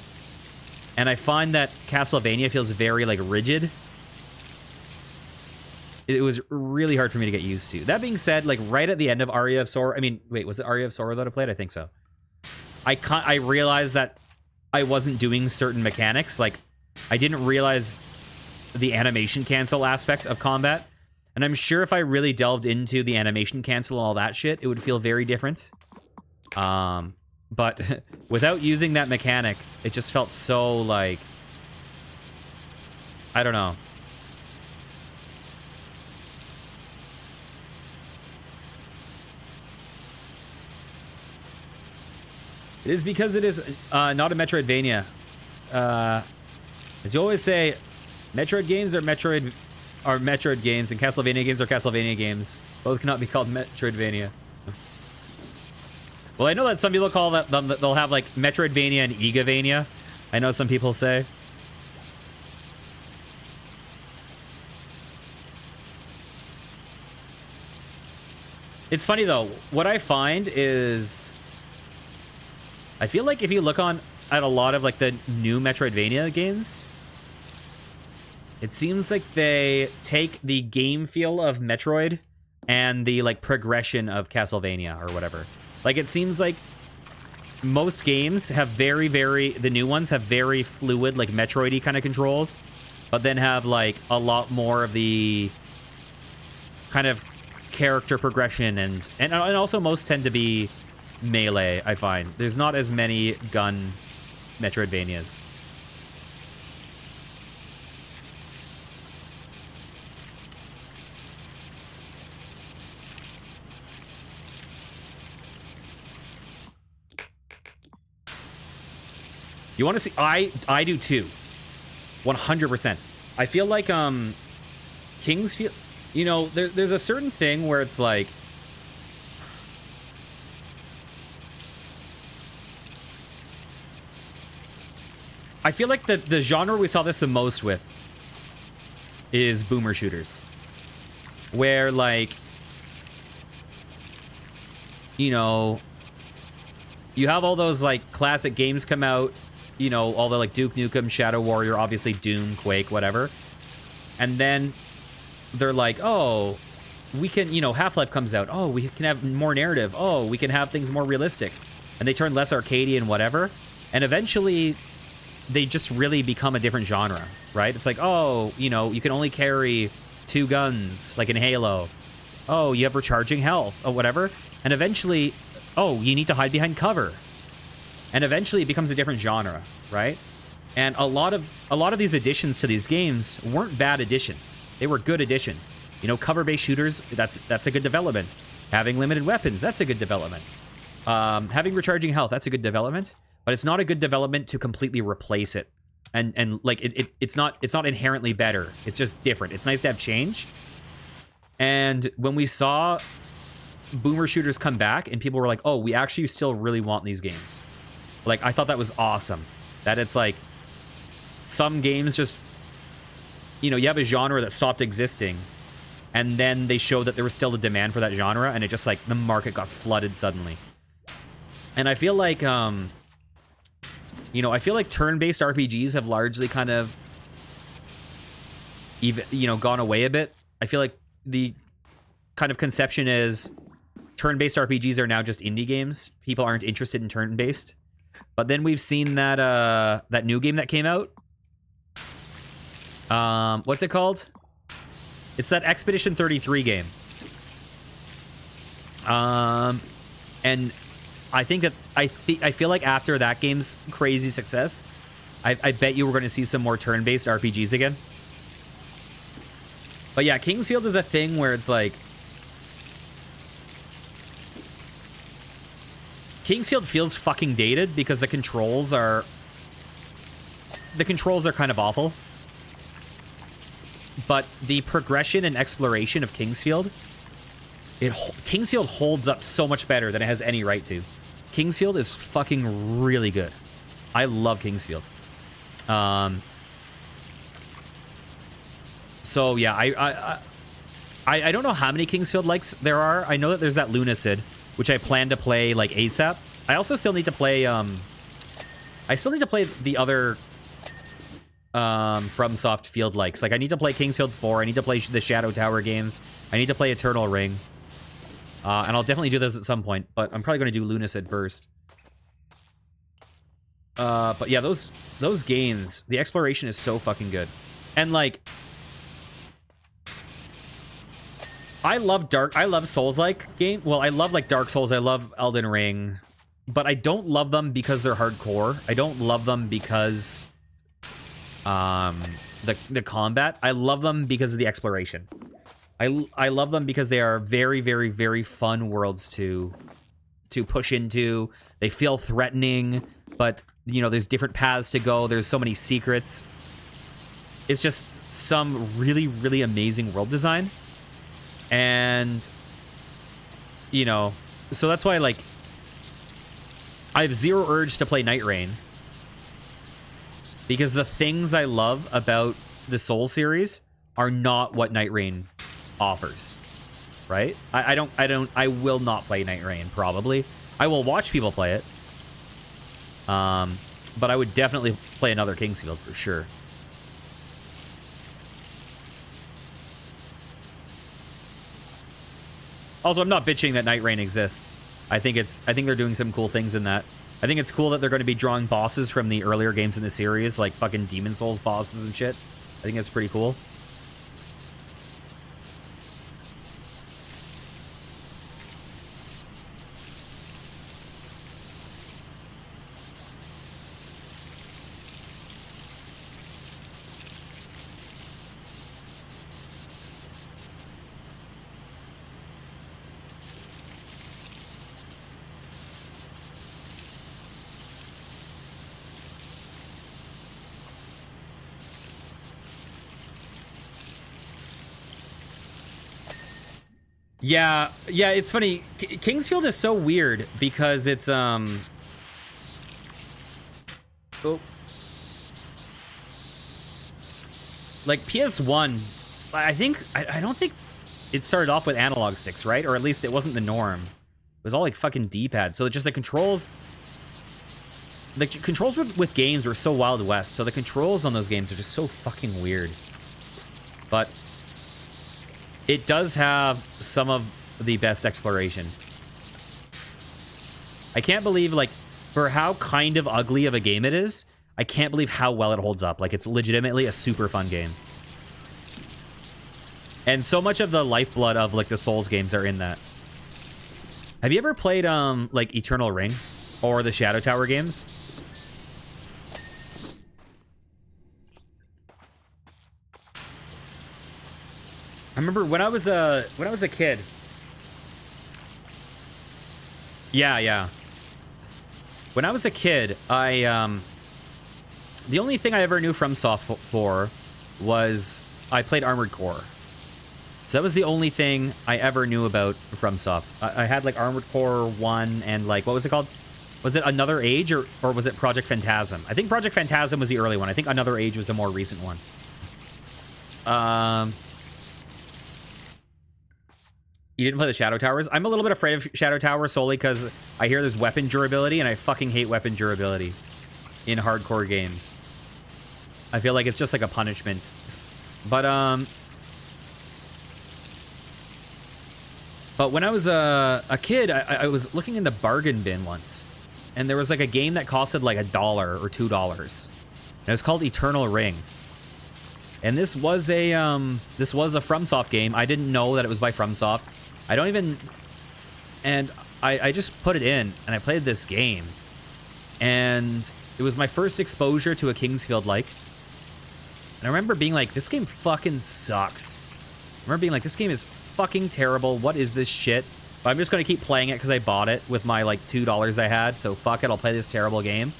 And I find that Castlevania feels very, like, rigid. It was really hard for me to get used to. That being said, like, right at the end of Aria of Sorrow, I mean, wait, was it Aria of Sorrow that I played? I think so. I realized that I wasn't doing certain mechanics. Like, I didn't realize the animation cancel aspect of combat. And I'm sure if I really delved into the animation cancel and all that shit, it would feel very different. But without using that mechanic, it just felt so, like, I don't know. It is because it is not a Metroidvania. As you always say, Metroid games are Metroid games, and Castlevania games are Castlevania games. Both cannot be called Metroidvania. Well, I know that some people call that they'll have like Metroidvania and Igavania. I know some people say. It's funny though. What I find is, I feel like if you look at a lot of like the new Metroidvania games, it seems like they take the game feel of Metroid and the like progression of Castlevania or whatever. Like, it seems like most games have the new ones have very fluid, like Metroid-y kind of controls, but then have like a lot more of the kind of character progression and also most tend to be melee, I find. There's not as many gun Metroidvanias. You want to see? I do too. 100%. I feel like Kings feel, you know, there's a certain thing where it's like, I feel like the genre we saw this the most with is boomer shooters, where like, you know, you have all those like classic games come out, you know, all the like Duke Nukem, Shadow Warrior, obviously Doom, Quake, whatever. And then they're like, oh, we can, you know, Half-Life comes out. Oh, we can have more narrative. Oh, we can have things more realistic. And they turn less arcadey and whatever. And eventually they just really become a different genre, right? It's like, oh, you know, you can only carry 2 guns, like in Halo. Oh, you have recharging health or whatever. And eventually, oh, you need to hide behind cover. And eventually it becomes a different genre, right? And a lot of these additions to these games weren't bad additions. They were good additions. You know, cover-based shooters, that's a good development. Having limited weapons, that's a good development. Having recharging health, that's a good development. But it's not a good development to completely replace it. And like it's not inherently better. It's just different. It's nice to have change. And when we saw boomer shooters come back and people were like, oh, we actually still really want these games. Like, I thought that was awesome. That it's like, some games just, you know, you have a genre that stopped existing, and then they showed that there was still a demand for that genre, and it just, like, the market got flooded suddenly. And I feel like, you know, I feel like turn-based RPGs have largely kind of, even, you know, gone away a bit. I feel like the kind of conception is turn-based RPGs are now just indie games. People aren't interested in turn-based. But then we've seen that that new game that came out. What's it called? It's that Expedition 33 game. And I think that I feel like after that game's crazy success, I bet you we're going to see some more turn-based RPGs again. But yeah, Kingsfield is a thing where it's like, Kingsfield feels fucking dated because the controls are kind of awful. But the progression and exploration of Kingsfield, Kingsfield holds up so much better than it has any right to. Kingsfield is fucking really good. I love Kingsfield. So yeah, I don't know how many Kingsfield likes there are. I know that there's that Lunacid, which I plan to play like ASAP. I also still need to play I still need to play the other FromSoft field likes. Like I need to play Kingsfield 4, I need to play the Shadow Tower games, I need to play Eternal Ring. And I'll definitely do this at some point, but I'm probably going to do Lunacid first. But yeah, those games, the exploration is so fucking good. And like, I love Souls-like game. Well, I love like Dark Souls, I love Elden Ring, but I don't love them because they're hardcore. I don't love them because the combat. I love them because of the exploration. I love them because they are very, very, very fun worlds to push into. They feel threatening, but you know, there's different paths to go. There's so many secrets. It's just some really, really amazing world design. And, you know, so that's why, like, I have zero urge to play Night Rain. Because the things I love about the Soul series are not what Night Rain offers. Right? I will not play Night Rain, probably. I will watch people play it. But I would definitely play another Kingsfield for sure. Also, I'm not bitching that Night Rain exists. I think they're doing some cool things in that. I think it's cool that they're going to be drawing bosses from the earlier games in the series, like fucking Demon Souls bosses and shit. I think that's pretty cool. Yeah, it's funny. Kingsfield is so weird because it's oh. Like PS1, I don't think it started off with analog sticks, right? Or at least it wasn't the norm. It was all like fucking D-pad. So just the controls with games were so Wild West. So the controls on those games are just so fucking weird. But it does have some of the best exploration. I can't believe, like, for how kind of ugly of a game it is, I can't believe how well it holds up. Like, it's legitimately a super fun game. And so much of the lifeblood of, like, the Souls games are in that. Have you ever played, like, Eternal Ring? Or the Shadow Tower games? I remember when I was a kid. Yeah. When I was a kid, the only thing I ever knew FromSoft for was I played Armored Core. So that was the only thing I ever knew about FromSoft. I had like Armored Core 1 and like, what was it called? Was it Another Age or was it Project Phantasm? I think Project Phantasm was the early one. I think Another Age was the more recent one. You didn't play the Shadow Towers? I'm a little bit afraid of Shadow Tower solely because I hear there's weapon durability, and I fucking hate weapon durability in hardcore games. I feel like it's just like a punishment. But when I was a kid, I was looking in the bargain bin once, and there was like a game that costed like $1 or $2. And it was called Eternal Ring. And this was a FromSoft game. I didn't know that it was by FromSoft. I don't even... And I just put it in, and I played this game. And it was my first exposure to a Kingsfield-like. And I remember being like, this game fucking sucks. I remember being like, this game is fucking terrible. What is this shit? But I'm just going to keep playing it because I bought it with my, like, $2 I had. So fuck it, I'll play this terrible game.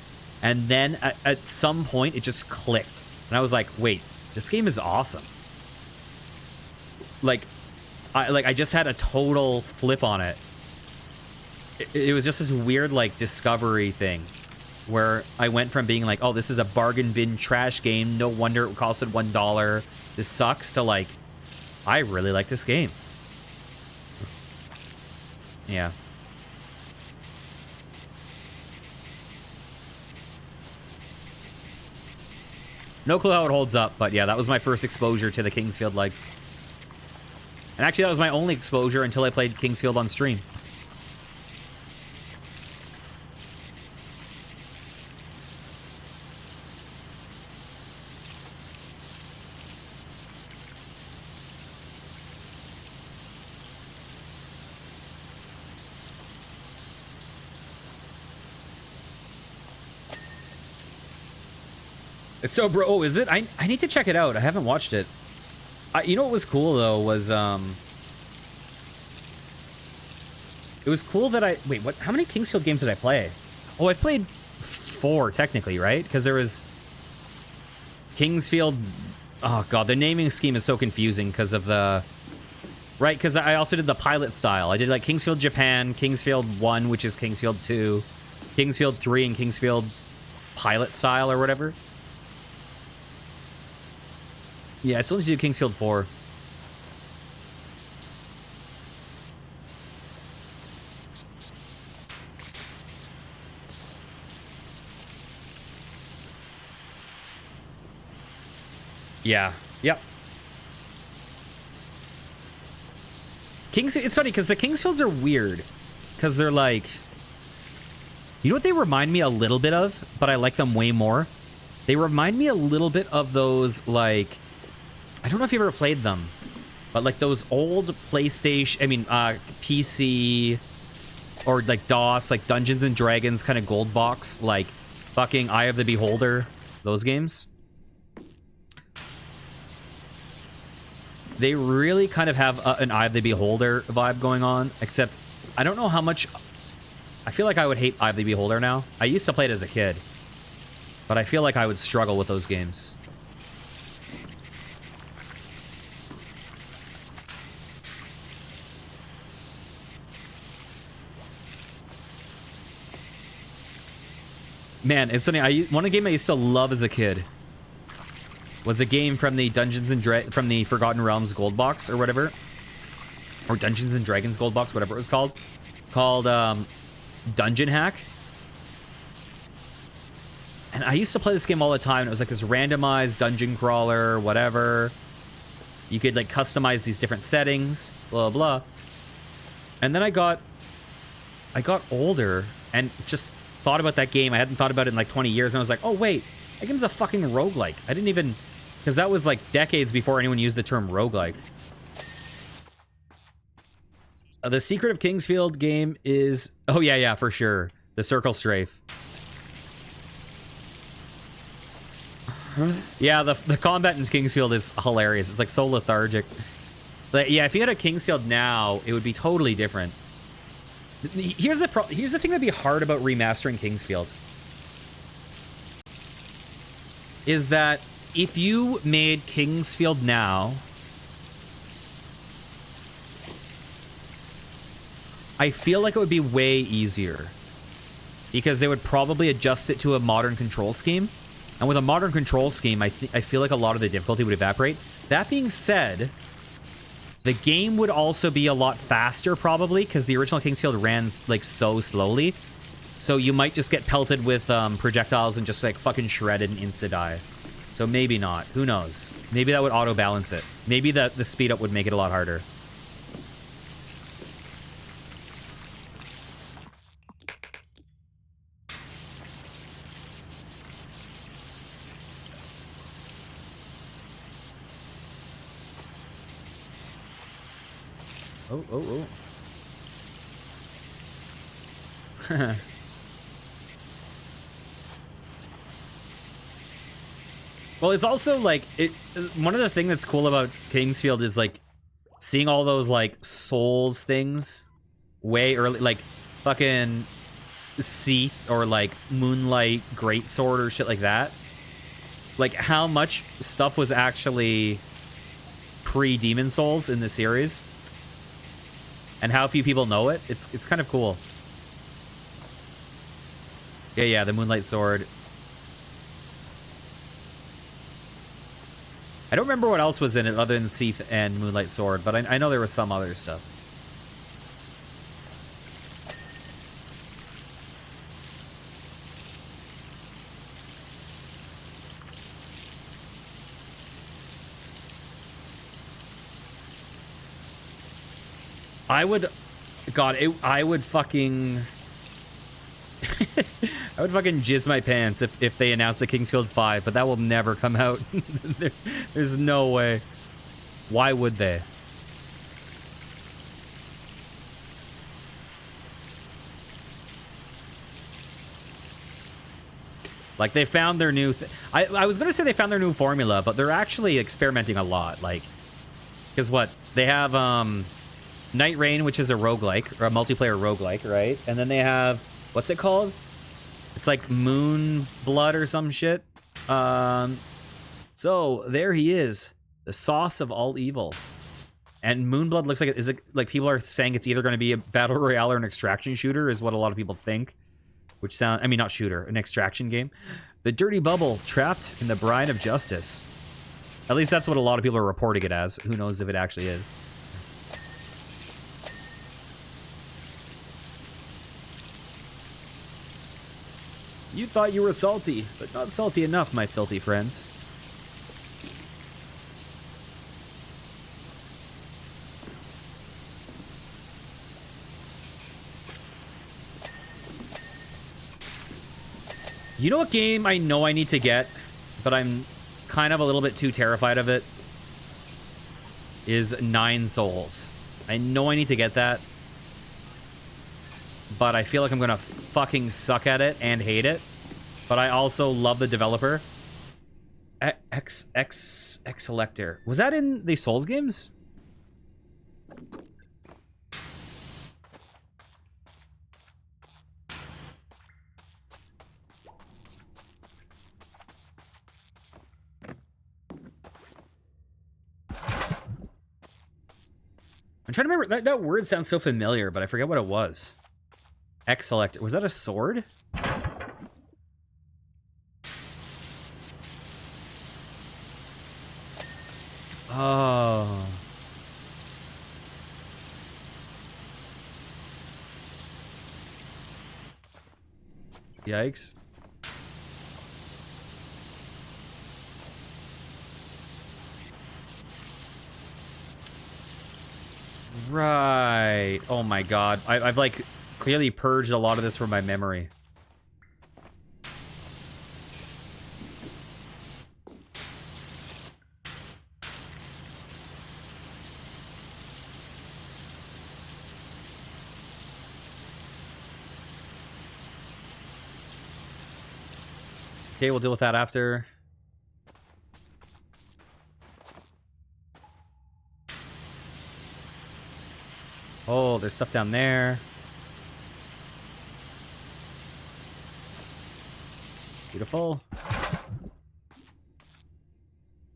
And then at some point, it just clicked. And I was like, wait, this game is awesome. I just had a total flip on it. It was just this weird, like, discovery thing. Where I went from being like, oh, this is a bargain bin trash game. No wonder it costed $1. This sucks, to like, I really like this game. Yeah. No clue how it holds up, but yeah, that was my first exposure to the Kingsfield likes. And actually, that was my only exposure until I played Kingsfield on stream. It's so bro. Oh, is it? I need to check it out. I haven't watched it. You know what was cool though was it was cool that I wait. What? How many Kingsfield games did I play? Oh, I played 4 technically, right? Because there was Kingsfield. Oh god, the naming scheme is so confusing because of the right. Because I also did the pilot style. I did like Kingsfield Japan, Kingsfield 1, which is Kingsfield 2, Kingsfield 3, and Kingsfield pilot style or whatever. Yeah, I still need to do Kingsfield 4. Yeah. Yep. It's funny because the Kingsfields are weird. Because they're like... You know what they remind me a little bit of? But I like them way more? They remind me a little bit of those, like... I don't know if you ever played them, but like those old PlayStation, PC, or like DOS, like Dungeons and Dragons kind of gold box, like fucking Eye of the Beholder, those games. They really kind of have an Eye of the Beholder vibe going on, except I don't know how much... I feel like I would hate Eye of the Beholder now. I used to play it as a kid, but I feel like I would struggle with those games. Man, it's funny. One game I used to love as a kid was a game from the from the Forgotten Realms gold box or whatever, or Dungeons and Dragons gold box, whatever it was called Dungeon Hack. And I used to play this game all the time. And it was like this randomized dungeon crawler, whatever. You could like customize these different settings, blah blah. And then I got older and just thought about that game. I hadn't thought about it in like 20 years, and I was like, oh wait, that game's a fucking roguelike. I didn't even... Because that was like decades before anyone used the term roguelike. The Secret of Kingsfield game is... Oh yeah, for sure. The Circle Strafe. Yeah, the combat in Kingsfield is hilarious. It's like so lethargic. But yeah, if you had a Kingsfield now, it would be totally different. Here's the thing that'd be hard about remastering Kingsfield. Is that if you made Kingsfield now, I feel like it would be way easier. Because they would probably adjust it to a modern control scheme. And with a modern control scheme, I feel like a lot of the difficulty would evaporate. That being said... The game would also be a lot faster, probably, because the original Kingsfield ran, like, so slowly. So you might just get pelted with projectiles and just, like, fucking shredded and insta-die. So maybe not. Who knows? Maybe that would auto-balance it. Maybe the speed-up would make it a lot harder. Oh, oh, oh. Well, it's also like one of the things that's cool about Kingsfield is like seeing all those like souls things way early, like fucking Seath or like Moonlight Greatsword or shit like that. Like how much stuff was actually pre-Demon Souls in the series, and how few people know it. It's kind of cool. Yeah, the Moonlight Sword. I don't remember what else was in it other than Seath and Moonlight Sword, but I know there was some other stuff. I would fucking I would fucking jizz my pants if they announced a Kingsfield 5, but that will never come out. There's no way. Why would they? Like, they found their new... I was going to say they found their new formula, but they're actually experimenting a lot. Like, because what? They have Night Rain, which is a roguelike, or a multiplayer roguelike, right? And then they have... What's it called? It's like Moon Blood or some shit. So, there he is. The sauce of all evil. And Moonblood looks like... Is it like people are saying it's either going to be a Battle Royale or an extraction shooter, is what a lot of people think. Which sound... I mean, not shooter. An extraction game. The Dirty Bubble, trapped in the brine of justice. At least that's what a lot of people are reporting it as. Who knows if it actually is. You thought you were salty, but not salty enough, my filthy friends. You know what game I know I need to get, but I'm kind of a little bit too terrified of it? Is Nine Souls. I know I need to get that, but I feel like I'm gonna fucking suck at it and hate it. But I also love the developer. X-Selector. Was that in the Souls games? I'm trying to remember. That word sounds so familiar, but I forget what it was. X-Selector. Was that a sword? Oh. Yikes. Right. Oh my god. I've like clearly purged a lot of this from my memory. Okay, we'll deal with that after. Oh, there's stuff down there. Beautiful.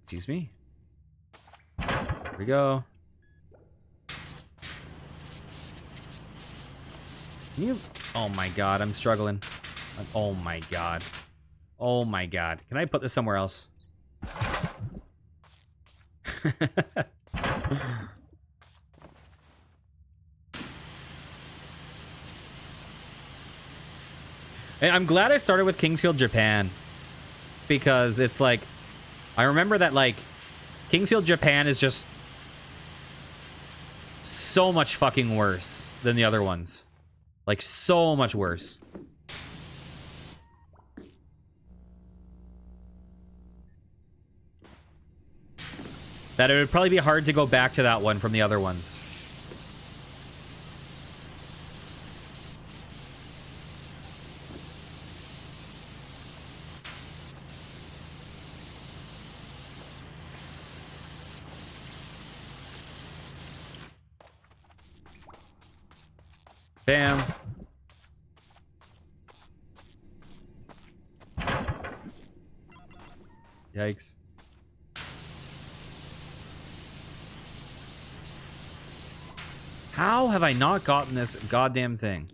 Excuse me. There we go. Can you... Oh my god, I'm struggling. Oh my god. Oh my god. Can I put this somewhere else? I'm glad I started with Kingsfield Japan, because it's like, I remember that like Kingsfield Japan is just so much fucking worse than the other ones. Like so much worse. That it would probably be hard to go back to that one from the other ones. Bam. Yikes. How have I not gotten this goddamn thing?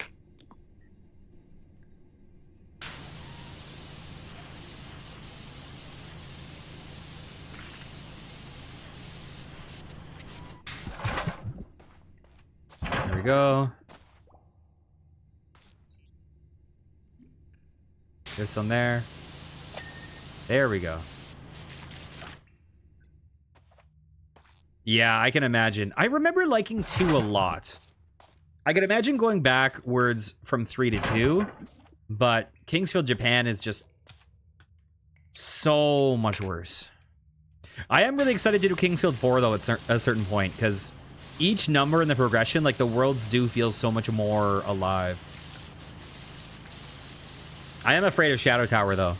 There we go. This on there. There we go. Yeah, I can imagine. I remember liking 2 a lot. I can imagine going backwards from 3 to 2, but Kingsfield Japan is just so much worse. I am really excited to do Kingsfield 4, though, at a certain point, because each number in the progression, like, the worlds do feel so much more alive. I am afraid of Shadow Tower, though.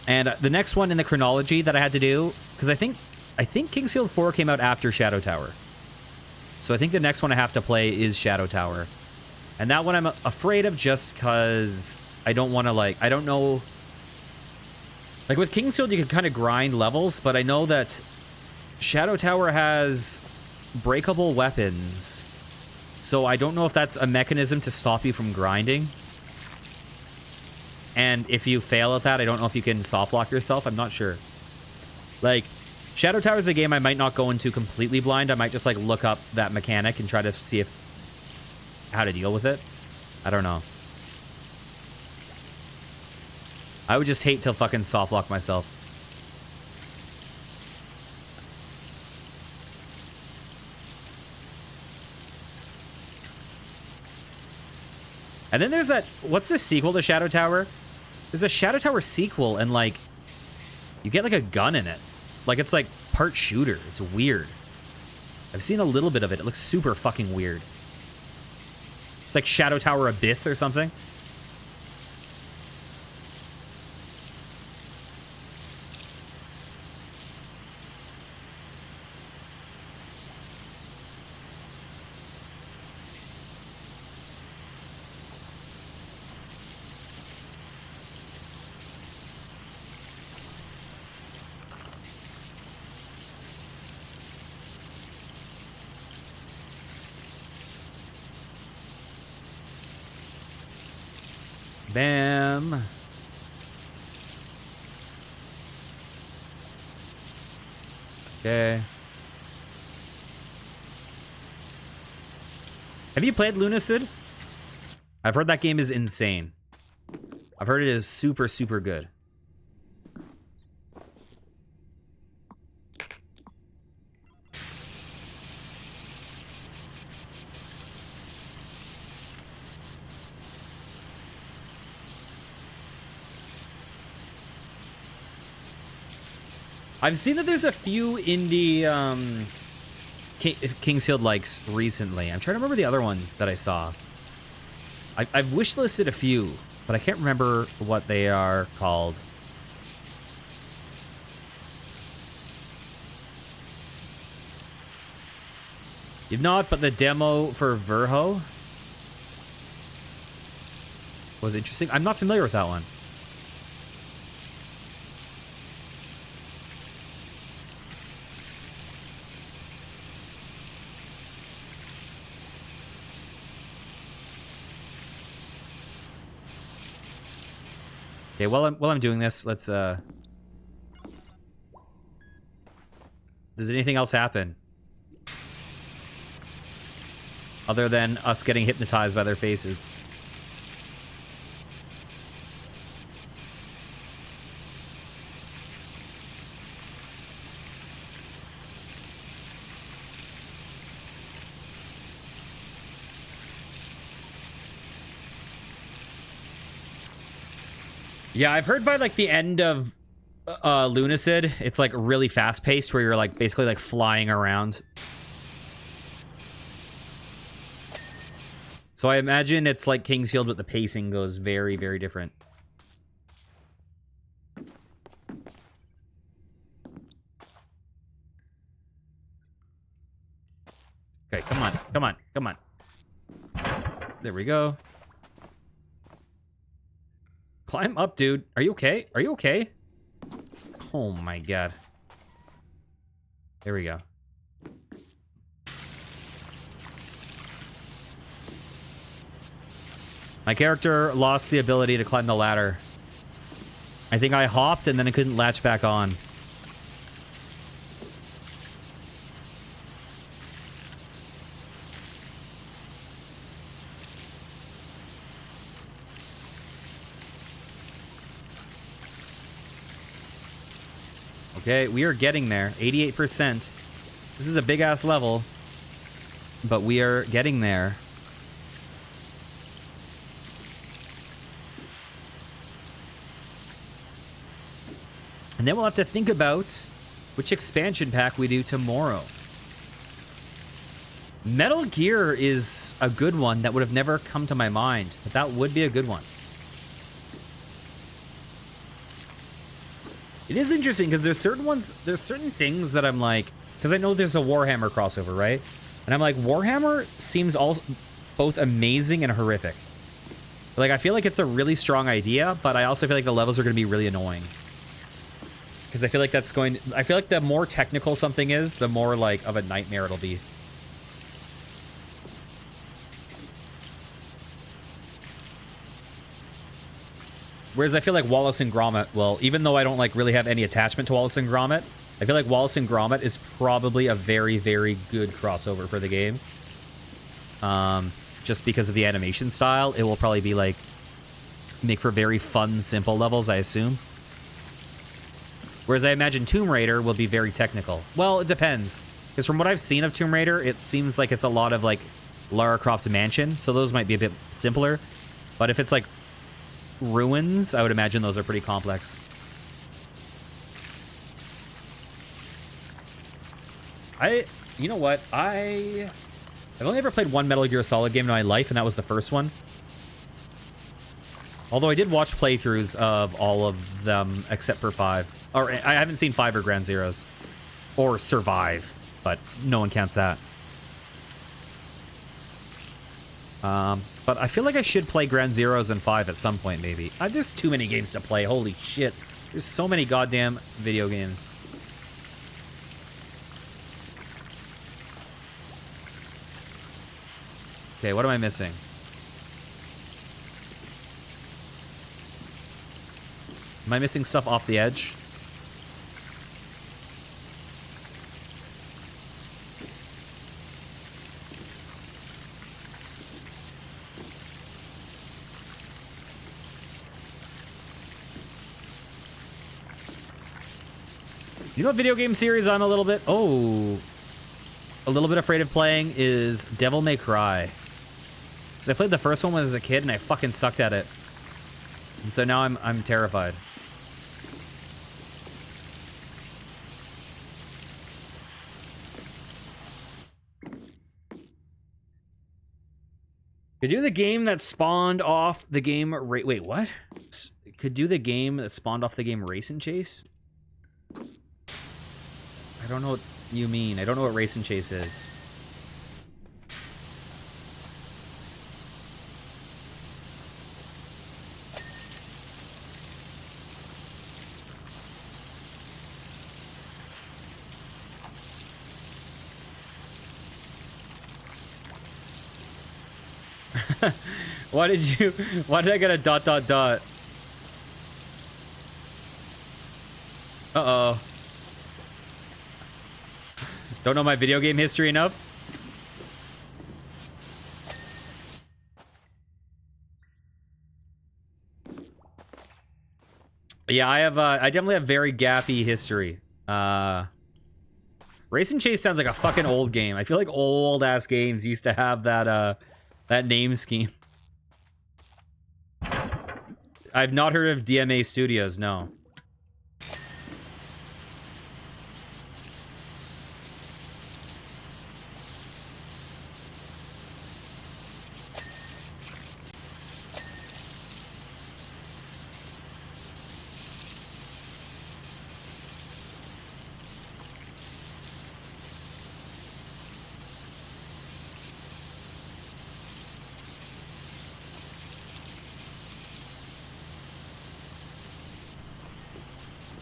And the next one in the chronology that I had to do, because I think Kingsfield 4 came out after Shadow Tower. So I think the next one I have to play is Shadow Tower. And that one I'm afraid of just because I don't want to, like, I don't know. Like, with Kingsfield, you can kind of grind levels, but I know that Shadow Tower has breakable weapons. So I don't know if that's a mechanism to stop you from grinding. And if you fail at that, I don't know if you can soft lock yourself. I'm not sure. Like, Shadow Tower is a game I might not go into completely blind. I might just, like, look up that mechanic and try to see how to deal with it. I don't know. I would just hate to fucking soft lock myself. And then there's that... What's the sequel to Shadow Tower? There's a Shadow Tower sequel, and, like, you get, like, a gun in it. Like, it's, like, part shooter. It's weird. I've seen a little bit of it. It looks super fucking weird. It's like Shadow Tower Abyss or something. Bam. Okay. Have you played Lunacid? I've heard that game is insane. I've heard it is super, super good. I've seen that there's a few indie Kingsfield likes recently. I'm trying to remember the other ones that I saw. I've wishlisted a few, but I can't remember what they are called. You've not, but the demo for Verho was interesting. I'm not familiar with that one. Okay, while I'm doing this, let's does anything else happen? Other than us getting hypnotized by their faces. Yeah, I've heard by like the end of Lunacid, it's like really fast paced where you're like basically like flying around. So I imagine it's like Kingsfield, but the pacing goes very, very different. Okay, come on, come on, come on. There we go. Climb up, dude. Are you okay? Are you okay? Oh my god. There we go. My character lost the ability to climb the ladder. I think I hopped and then it couldn't latch back on. Okay, we are getting there. 88%. This is a big-ass level, but we are getting there. And then we'll have to think about which expansion pack we do tomorrow. Metal Gear is a good one that would have never come to my mind, but that would be a good one. It is interesting because there's certain things that I'm like, because I know there's a Warhammer crossover, right? And I'm like, Warhammer seems both amazing and horrific. Like, I feel like it's a really strong idea, but I also feel like the levels are going to be really annoying. Because I feel like I feel like the more technical something is, the more like of a nightmare it'll be. Whereas I feel like Wallace and Gromit, well, even though I don't like really have any attachment to Wallace and Gromit, I feel like Wallace and Gromit is probably a very, very good crossover for the game. Just because of the animation style, it will probably be like, make for very fun, simple levels, I assume. Whereas I imagine Tomb Raider will be very technical. Well, it depends. Because from what I've seen of Tomb Raider, it seems like it's a lot of like Lara Croft's mansion, so those might be a bit simpler. But if it's like ruins, I would imagine those are pretty complex. You know what? I've only ever played one Metal Gear Solid game in my life, and that was the first one. Although I did watch playthroughs of all of them except for 5. Or I haven't seen 5 or Ground Zeroes. Or Survive, but no one counts that. But I feel like I should play Ground Zeroes and 5 at some point, maybe. There's too many games to play. Holy shit. There's so many goddamn video games. Okay, what am I missing? Am I missing stuff off the edge? You know what video game series I'm a little bit afraid of playing is Devil May Cry. Because I played the first one when I was a kid and I fucking sucked at it. And so now I'm terrified. Could do the game that spawned off the game... Wait, what? Could do the game that spawned off the game Race and Chase? I don't know what you mean. I don't know what Race and Chase is. Why did I get a ... Uh-oh. Don't know my video game history enough? Yeah, I definitely have very gappy history. Race and Chase sounds like a fucking old game. I feel like old-ass games used to have that, that name scheme. I've not heard of DMA Studios, no.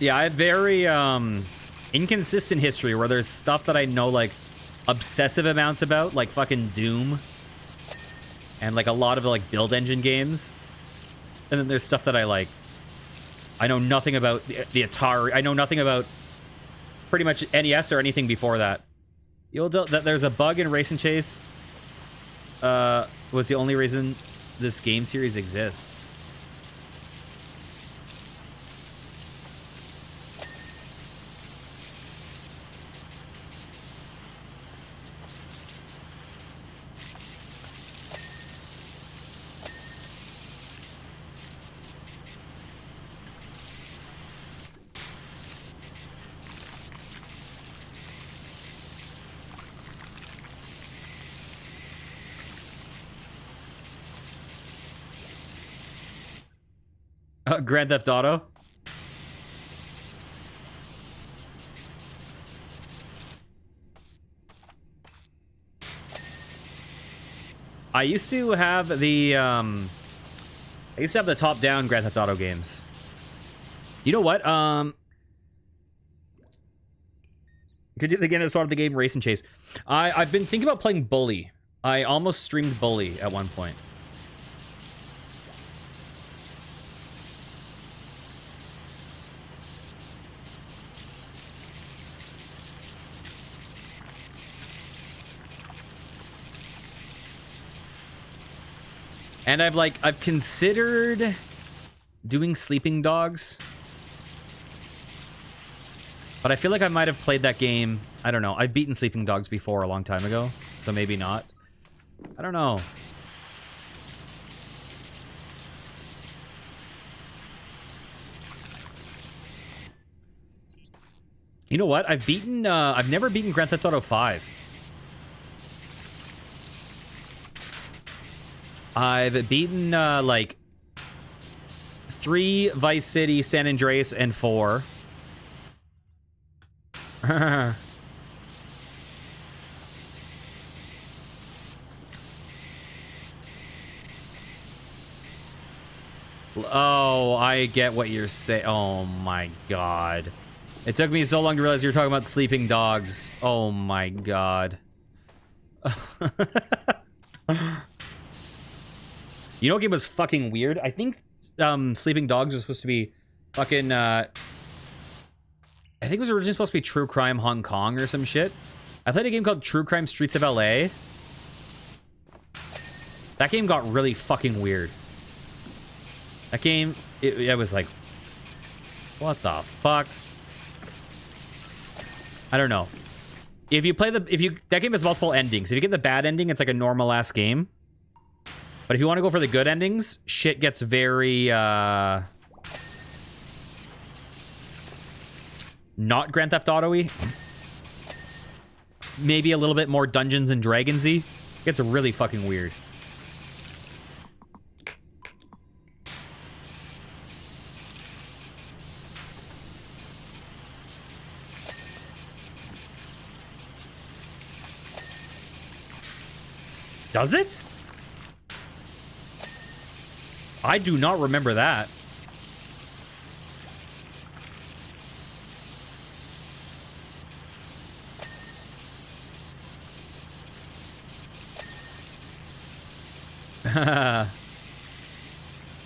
Yeah, I have very inconsistent history where there's stuff that I know like obsessive amounts about, like fucking Doom and like a lot of like build engine games. And then there's stuff that I know nothing about the Atari. I know nothing about pretty much NES or anything before that. That there's a bug in Race and Chase was the only reason this game series exists. Grand Theft Auto. I used to have the top-down Grand Theft Auto games. You know what? Could you again as part of the game Race and Chase? I've been thinking about playing Bully. I almost streamed Bully at one point. And I've considered doing Sleeping Dogs. But I feel like I might have played that game. I don't know. I've beaten Sleeping Dogs before a long time ago, so maybe not. I don't know. You know what? I've never beaten Grand Theft Auto 5. I've beaten, like, 3 Vice City, San Andreas, and 4. Oh, I get what you're saying. Oh, my God. It took me so long to realize you were talking about Sleeping Dogs. Oh, my God. You know what game was fucking weird? I think Sleeping Dogs was supposed to be fucking, I think it was originally supposed to be True Crime Hong Kong or some shit. I played a game called True Crime Streets of LA. That game got really fucking weird. That game, it was like, what the fuck? I don't know. If you play that game has multiple endings. If you get the bad ending, it's like a normal ass game. But if you want to go for the good endings, shit gets very, not Grand Theft Auto-y. Maybe a little bit more Dungeons and Dragons-y. It gets really fucking weird. Does it? I do not remember that.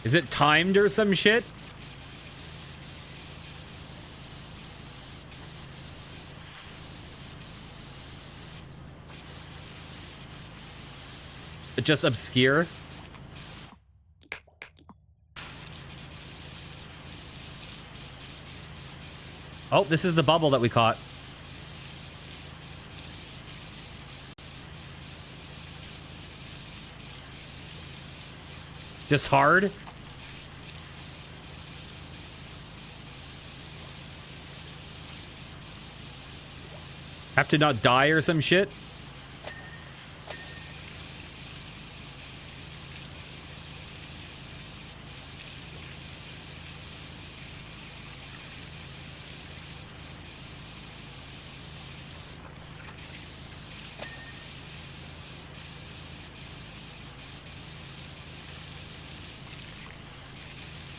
Is it timed or some shit? Just obscure? Oh, this is the bubble that we caught. Just hard? Have to not die or some shit?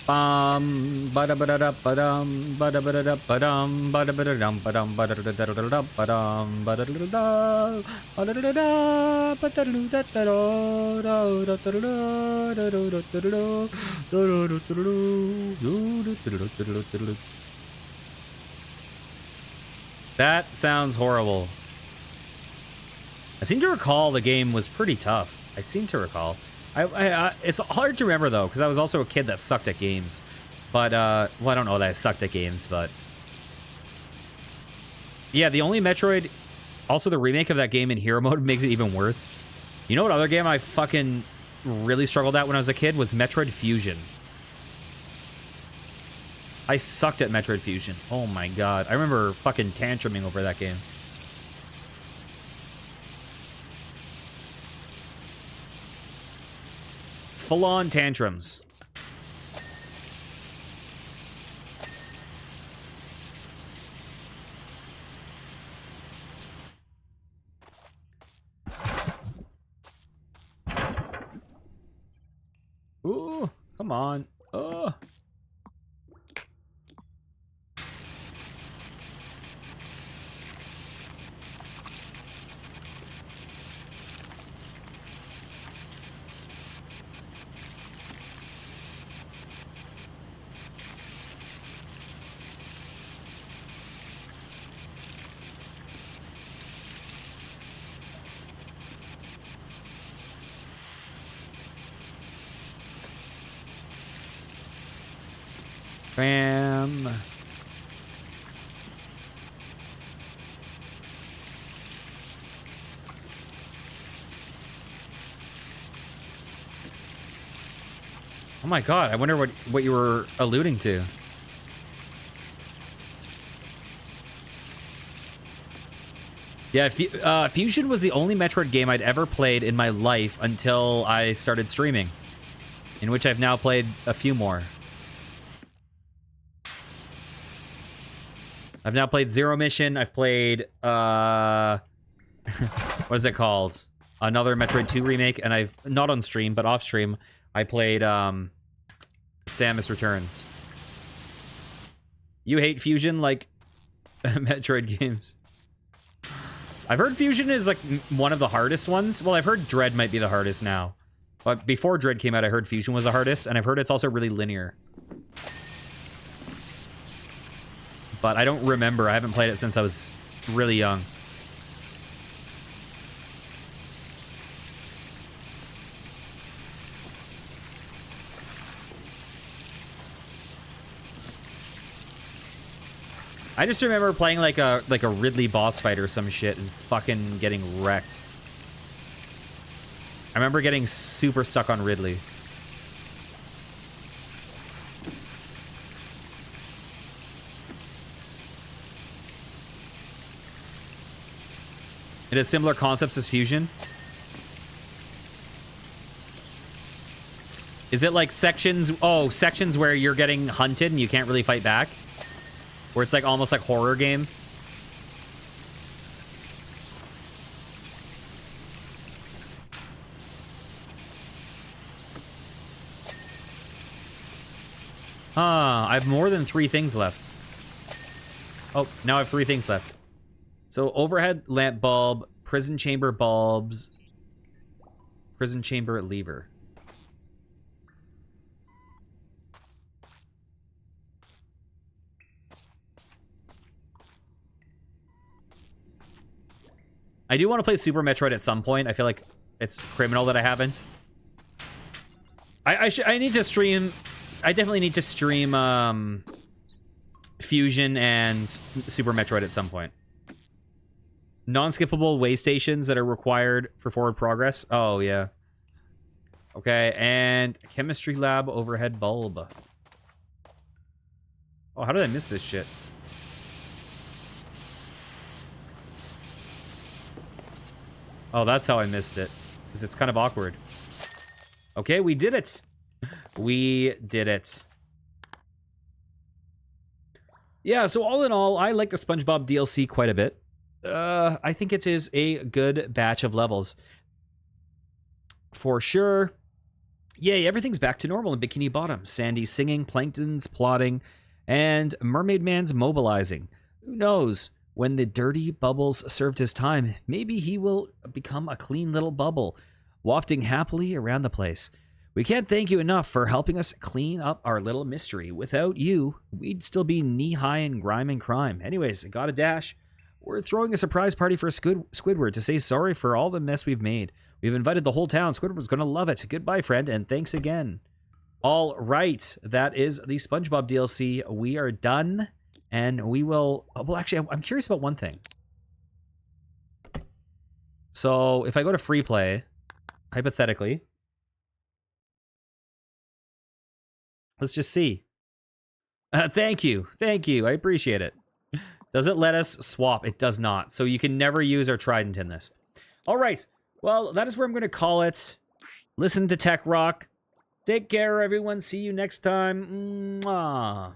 Bum bada bada da badum bada bada da badum bada bada dum badum bada da da da da badum bada da da bada da da bada da da da da da. That sounds horrible. I seem to recall the game was pretty tough. I seem to recall. It's hard to remember, though, because I was also a kid that sucked at games. But, well, I don't know that I sucked at games, but... Yeah, the only Metroid... Also, the remake of that game in Hero Mode makes it even worse. You know what other game I fucking really struggled at when I was a kid was Metroid Fusion. I sucked at Metroid Fusion. Oh my god. I remember fucking tantruming over that game. Full-on tantrums. Ooh, come on. Oh. Bam. Oh my god, I wonder what you were alluding to. Yeah, Fusion was the only Metroid game I'd ever played in my life until I started streaming, in which I've now played a few more. I've now played Zero Mission. I've played, what is it called? Another Metroid 2 remake, and I've, not on stream, but off stream, I played, Samus Returns. You hate Fusion like Metroid games. I've heard Fusion is, like, one of the hardest ones. Well, I've heard Dread might be the hardest now. But before Dread came out, I heard Fusion was the hardest, and I've heard it's also really linear. But I don't remember. I haven't played it since I was really young. I just remember playing like a Ridley boss fight or some shit and fucking getting wrecked. I remember getting super stuck on Ridley. It has similar concepts as Fusion. Is it like sections? Oh, sections where you're getting hunted and you can't really fight back? Where it's like almost like horror game? I have more than 3 things left. Oh, now I have 3 things left. So overhead lamp bulb, prison chamber bulbs, prison chamber lever. I do want to play Super Metroid at some point. I feel like it's criminal that I haven't. I need to stream. I definitely need to stream Fusion and Super Metroid at some point. Non-skippable way stations that are required for forward progress. Oh, yeah. Okay, and chemistry lab overhead bulb. Oh, how did I miss this shit? Oh, that's how I missed it. Because it's kind of awkward. Okay, we did it. We did it. Yeah, so all in all, I like the SpongeBob DLC quite a bit. I think it is a good batch of levels. For sure. Yay, everything's back to normal in Bikini Bottom. Sandy's singing, Plankton's plotting, and Mermaid Man's mobilizing. Who knows? When the dirty bubbles served his time, maybe he will become a clean little bubble, wafting happily around the place. We can't thank you enough for helping us clean up our little mystery. Without you, we'd still be knee-high in grime and crime. Anyways, I got a dash. We're throwing a surprise party for Squidward to say sorry for all the mess we've made. We've invited the whole town. Squidward's going to love it. Goodbye, friend, and thanks again. All right, that is the SpongeBob DLC. We are done, and we will... Well, actually, I'm curious about one thing. So, if I go to free play, hypothetically, let's just see. Thank you. Thank you. I appreciate it. Does it let us swap? It does not. So you can never use our trident in this. All right. Well, that is where I'm going to call it. Listen to Tech Rock. Take care, everyone. See you next time. Mwah.